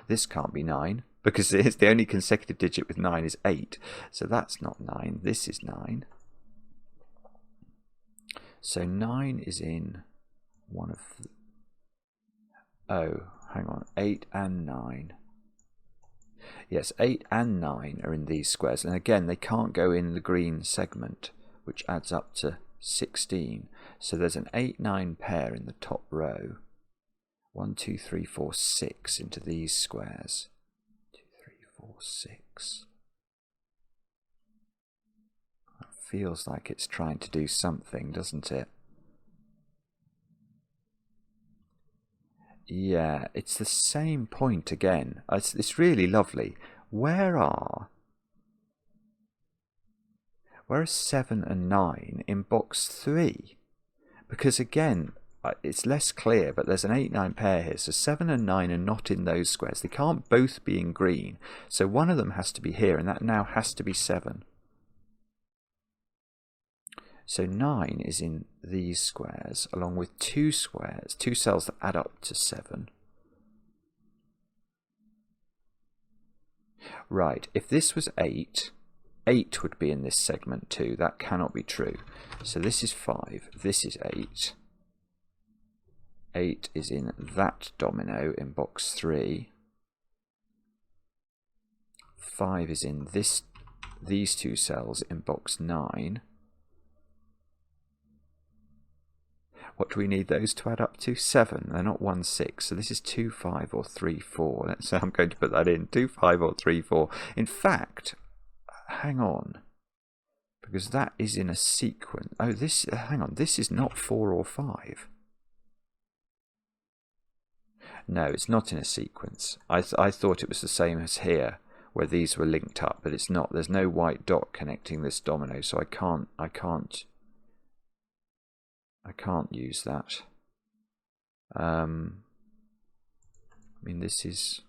This can't be 9, because it's the only consecutive digit with 9 is 8. So that's not 9. This is 9. So 9 is in one of the... Oh, hang on. 8 and 9. Yes, 8 and 9 are in these squares. And again, they can't go in the green segment, which adds up to 16. So there's an 8-9 pair in the top row. 1, 2, 3, 4, 6 into these squares. 2, 3, 4, 6. Feels like it's trying to do something, doesn't it? Yeah, it's the same point again. It's really lovely. Where are 7 and 9 in box 3? Because again, it's less clear, but there's an 8-9 pair here. So 7 and 9 are not in those squares. They can't both be in green. So one of them has to be here, and that now has to be 7. So 9 is in these squares, along with 2 squares, 2 cells that add up to 7. Right, if this was 8, 8 would be in this segment too. That cannot be true. So this is 5, this is 8. 8 is in that domino in box 3. 5 is in these 2 cells in box 9. What do we need those to add up to? 7. They're not 1, 6. So this is 2, 5 or 3, 4. Let's say I'm going to put that in. 2, 5 or 3, 4. In fact, hang on. Because that is in a sequence. Oh, hang on. This is not 4 or 5. No, it's not in a sequence. I thought it was the same as here, where these were linked up, but it's not. There's no white dot connecting this domino, so I can't use that. I mean, this is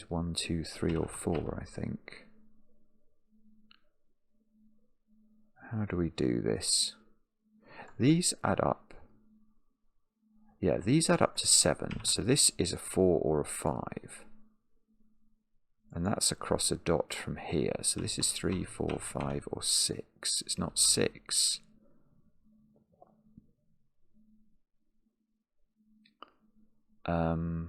1, 2, 3 or 4, I think. How do we do this? These add up. Yeah, these add up to 7. So this is a 4 or a 5. And that's across a dot from here. So this is 3, 4, 5 or 6. It's not 6. How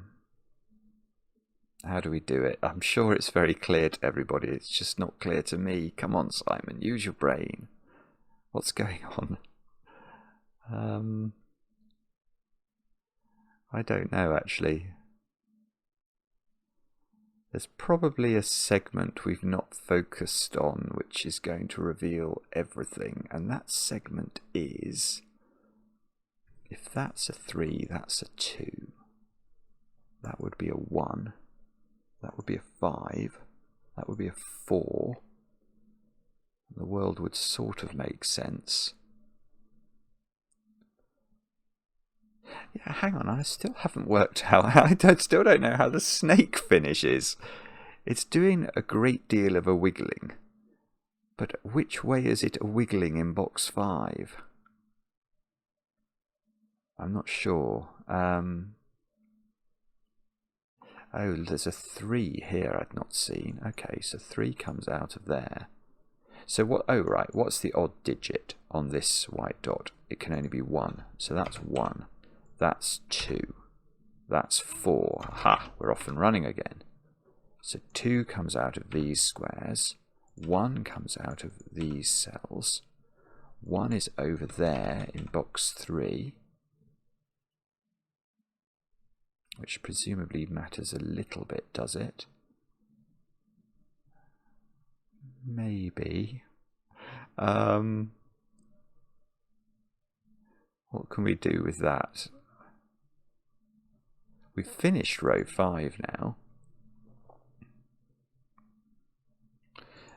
do we do it? I'm sure it's very clear to everybody. It's just not clear to me. Come on, Simon, use your brain. What's going on? I don't know, actually. There's probably a segment we've not focused on which is going to reveal everything, and that segment is, if that's a 3, that's a 2. That would be a 1. That would be a 5. That would be a 4. The world would sort of make sense. Yeah, hang on, I still haven't worked out. I still don't know how the snake finishes. It's doing a great deal of a wiggling. But which way is it a wiggling in box 5? I'm not sure. Oh, there's a 3 here I'd not seen. Okay, so 3 comes out of there. So what? Oh, right. What's the odd digit on this white dot? It can only be 1. So that's 1. That's 2. That's 4. Ha! We're off and running again. So 2 comes out of these squares. 1 comes out of these cells. 1 is over there in box 3. Which presumably matters a little bit, does it? Maybe. What can we do with that? We've finished row 5 now.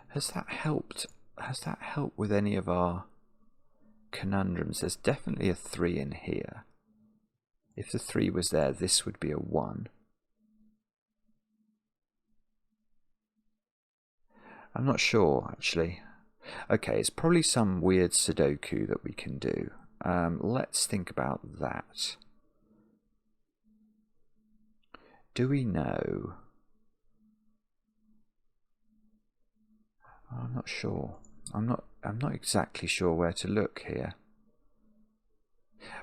Has that helped? Has that helped with any of our conundrums? There's definitely a 3 in here. If the 3 was there, this would be a 1. I'm not sure, actually. Okay, it's probably some weird Sudoku that we can do. Let's think about that. Do we know? I'm not sure. I'm not exactly sure where to look here.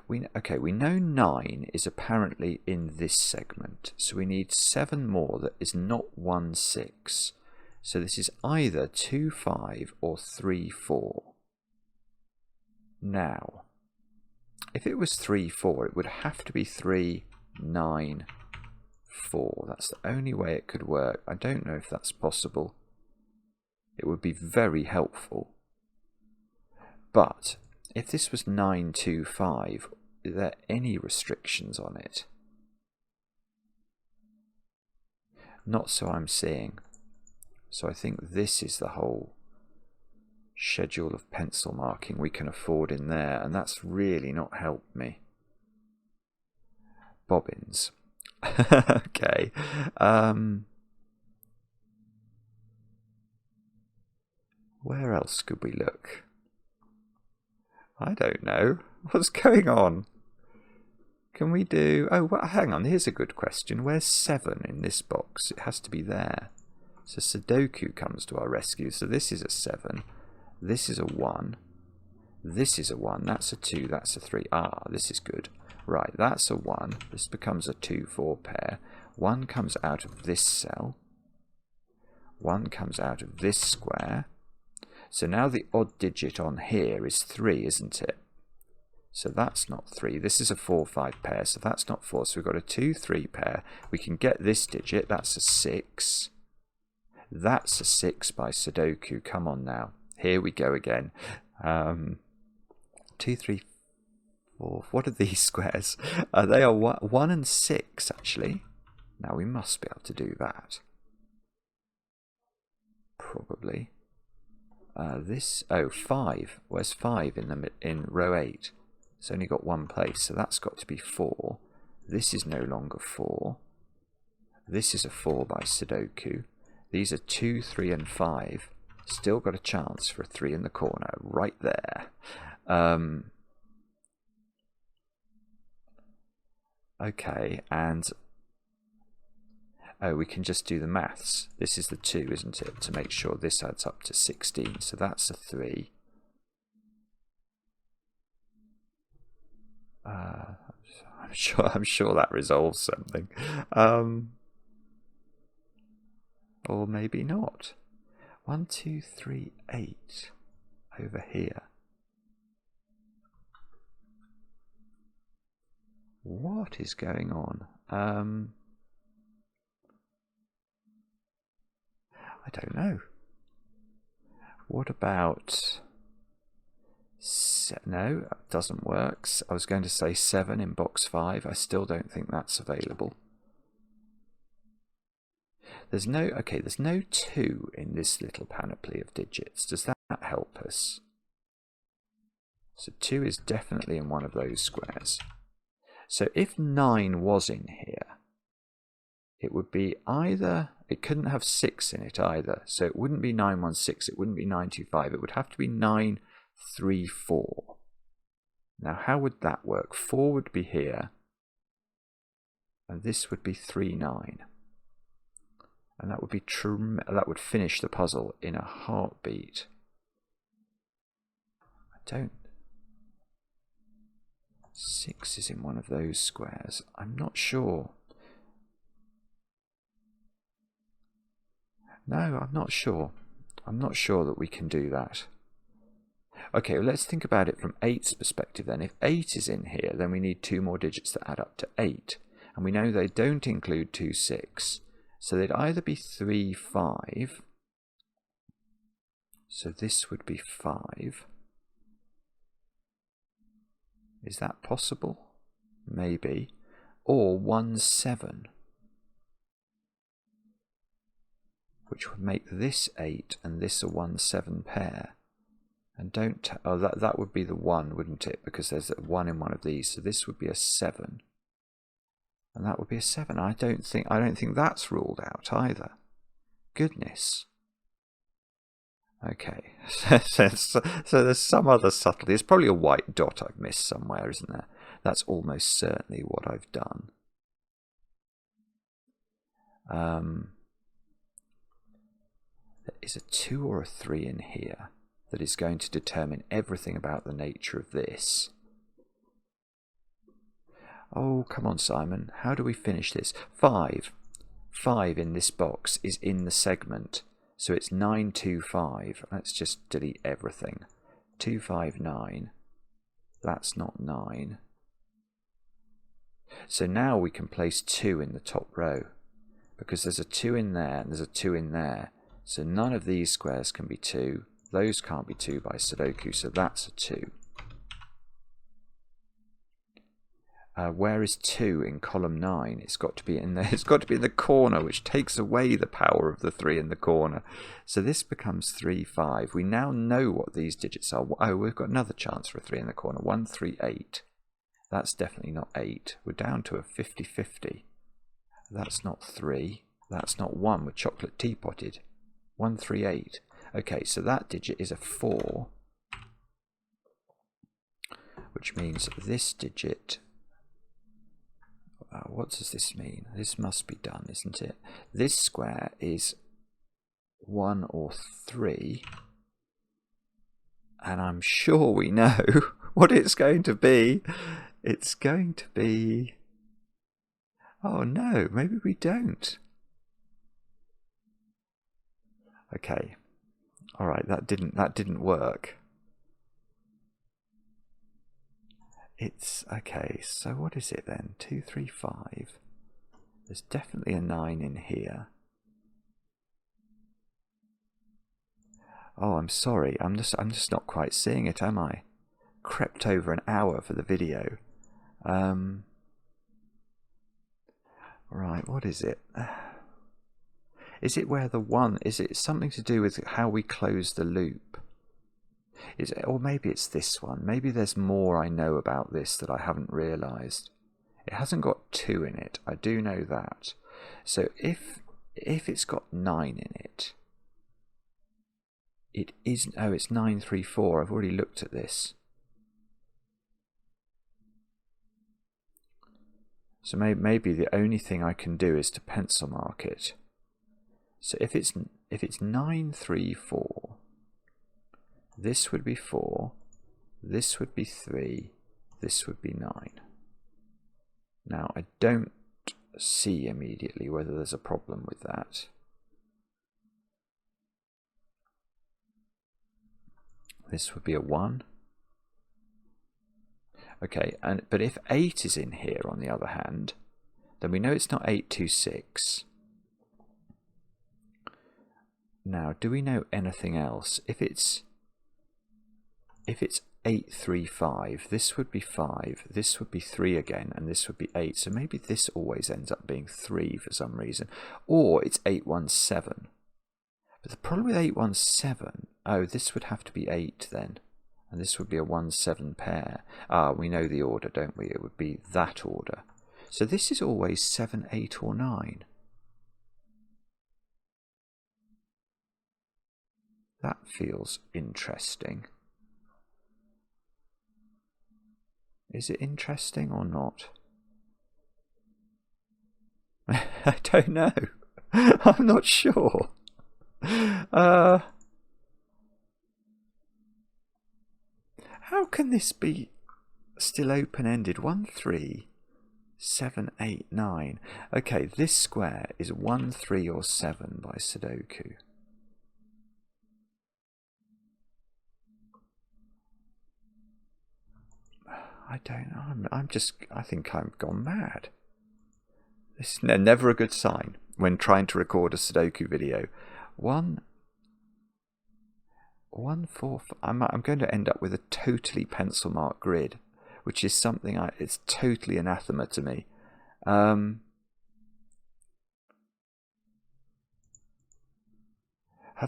We know 9 is apparently in this segment, so we need 7 more that is not 1, 6. So this is either 2, 5 or 3, 4. Now, if it was 3, 4, it would have to be 3, 9, 4. That's the only way it could work. I don't know if that's possible. It would be very helpful. But if this was 9, 2, 5, are there any restrictions on it? Not so I'm seeing. So I think this is the whole schedule of pencil marking we can afford in there, and that's really not helped me. Bobbins. Okay. Where else could we look? I don't know. What's going on? Can we do... Oh, well, hang on. Here's a good question. Where's 7 in this box? It has to be there. So Sudoku comes to our rescue. So this is a 7. This is a 1. This is a 1. That's a 2. That's a 3. Ah, this is good. Right, that's a 1. This becomes a 2, 4 pair. 1 comes out of this cell. 1 comes out of this square. So now the odd digit on here is 3, isn't it? So that's not 3. This is a 4, 5 pair, so that's not 4. So we've got a 2, 3 pair. We can get this digit. That's a 6. That's a 6 by Sudoku. Come on now. Here we go again. 2, 3, 4. What are these squares? They are 1 and 6, actually. Now we must be able to do that. Probably. 5. Where's 5 in row 8? It's only got 1 place, so that's got to be 4. This is no longer 4. This is a 4 by Sudoku. These are 2, 3, and 5. Still got a chance for a 3 in the corner, right there. Okay, and... Oh, we can just do the maths. This is the 2, isn't it? To make sure this adds up to 16. So that's a 3. I'm sure that resolves something. Or maybe not. 1, 2, 3, 8 over here. What is going on? I don't know. What about... No, that doesn't work. I was going to say 7 in box 5. I still don't think that's available. There's no 2 in this little panoply of digits. Does that help us? So 2 is definitely in one of those squares. So if 9 was in here, it would be either... It couldn't have 6 in it either. So it wouldn't be 916. It wouldn't be 925. It would have to be 934. Now how would that work? 4 would be here. And this would be 39. And that would be that would finish the puzzle in a heartbeat. I don't... 6 is in one of those squares. I'm not sure. No, I'm not sure. I'm not sure that we can do that. Okay, well, let's think about it from 8's perspective then. If 8 is in here, then we need 2 more digits that add up to 8. And we know they don't include 2, 6. So they'd either be 3, 5. So this would be 5. Is that possible? Maybe. Or 1, 7. Which would make this 8 and this a 1, 7 pair. And don't... Oh, that would be the 1, wouldn't it? Because there's a 1 in one of these. So this would be a 7. And that would be a 7. I don't think that's ruled out either. Goodness. Okay. So there's some other subtlety. There's probably a white dot I've missed somewhere, isn't there? That's almost certainly what I've done. There is a 2 or a 3 in here that is going to determine everything about the nature of this. Oh, come on, Simon. How do we finish this? 5. 5 in this box is in the segment. So it's 925. Let's just delete everything. 259. That's not 9. So now we can place 2 in the top row. Because there's a 2 in there and there's a 2 in there. So none of these squares can be 2. Those can't be 2 by Sudoku, so that's a 2. Where is 2 in column 9? It's got to be in there. It's got to be in the corner, which takes away the power of the 3 in the corner. So this becomes 3, 5. We now know what these digits are. Oh, we've got another chance for a 3 in the corner. 1, 3, 8. That's definitely not 8. We're down to a 50-50. That's not 3. That's not 1. We're chocolate teapotted. 1, 3, 8. Okay, so that digit is a 4. Which means this digit... what does this mean? This must be done, isn't it? This square is 1 or 3. And I'm sure we know what it's going to be. It's going to be... Oh no, maybe we don't. Okay. Alright, that didn't work. It's okay, so what is it then? 2, 3, 5. There's definitely a 9 in here. Oh, I'm sorry. I'm just not quite seeing it, am I? Crept over an hour for the video. Right, what is it? Is it where the 1... Is it something to do with how we close the loop? Is it, or maybe it's this one. Maybe there's more I know about this that I haven't realised. It hasn't got 2 in it. I do know that. So if it's got 9 in it, it isn't... Oh, it's 934. I've already looked at this. So maybe the only thing I can do is to pencil mark it. So if it's 934, this would be 4, this would be 3, this would be 9. Now I don't see immediately whether there's a problem with that. This would be a 1. Okay, but if 8 is in here on the other hand, then we know it's not 826. Now, do we know anything else? If it's 8, 3, 5, this would be 5, this would be 3 again, and this would be 8. So maybe this always ends up being 3 for some reason. Or it's 8, 1, 7. But the problem with 8, 1, 7, oh, this would have to be 8 then. And this would be a 1, 7 pair. Ah, we know the order, don't we? It would be that order. So this is always 7, 8, or 9. That feels interesting. Is it interesting or not? I don't know. I'm not sure. How can this be still open-ended? 1, 3, 7, 8, 9. Okay, this square is 1, 3, or 7 by Sudoku. I don't know. I think I've gone mad. This is never a good sign when trying to record a Sudoku video. 1, 4, 5. I'm going to end up with a totally pencil mark grid, which is something it's totally anathema to me. Have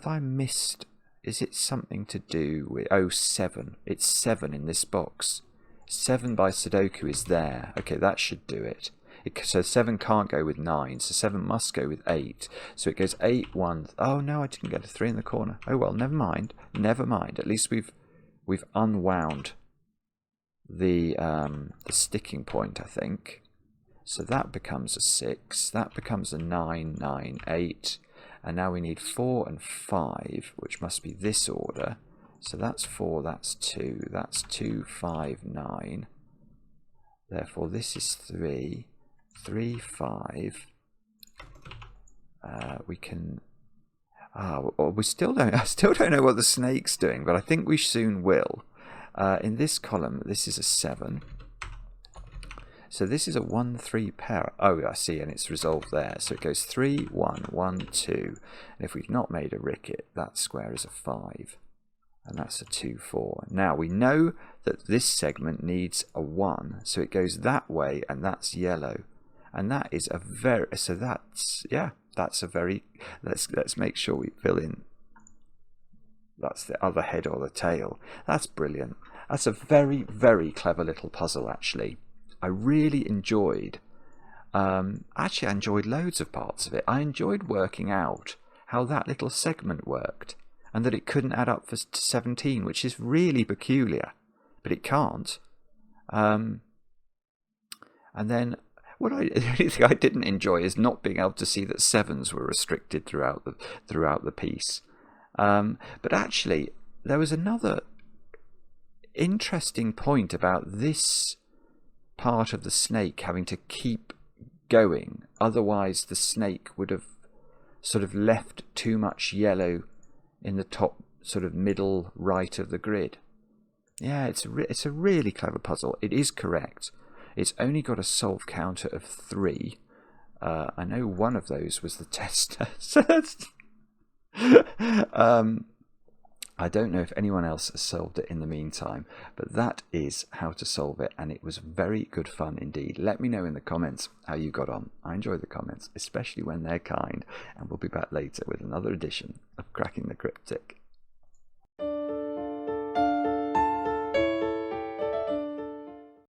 I missed? Is it something to do with? Oh, 7. It's 7 in this box. 7 by Sudoku is there. Okay, that should do it. So 7 can't go with 9, so 7 must go with 8. So it goes 8, 1. Oh no, I didn't get a 3 in the corner. Oh well, never mind. Never mind. At least we've unwound the sticking point, I think. So that becomes a 6. That becomes a 9, 9, 8. And now we need 4 and 5, which must be this order. So that's 4, that's 2, that's 2, 5, 9. Therefore, this is 3, 3, 5. We can. We still don't. I still don't know what the snake's doing, but I think we soon will. In this column, this is a 7. So this is a 1, 3 pair. Oh, I see, and it's resolved there. So it goes 3, 1, 1, 2. And if we've not made a ricket, that square is a 5. And that's a 2, 4. Now we know that this segment needs a 1, so it goes that way, and that's yellow. And that is a very, so that's, yeah, that's a very, let's make sure we fill in, that's the other head or the tail. That's brilliant. That's a very, very clever little puzzle, actually. I really enjoyed, actually I enjoyed loads of parts of it. I enjoyed working out how that little segment worked. And that it couldn't add up to 17, which is really peculiar, but it can't. And then the only thing I didn't enjoy is not being able to see that 7s were restricted throughout the piece. But actually, there was another interesting point about this part of the snake having to keep going. Otherwise, the snake would have sort of left too much yellow in the top sort of middle right of the grid. Yeah, it's a really clever puzzle. It is correct. It's only got a solve counter of 3. I know one of those was the tester. So that's I don't know if anyone else has solved it in the meantime, but that is how to solve it, and it was very good fun indeed. Let me know in the comments how you got on. I enjoy the comments, especially when they're kind, and we'll be back later with another edition of Cracking the Cryptic.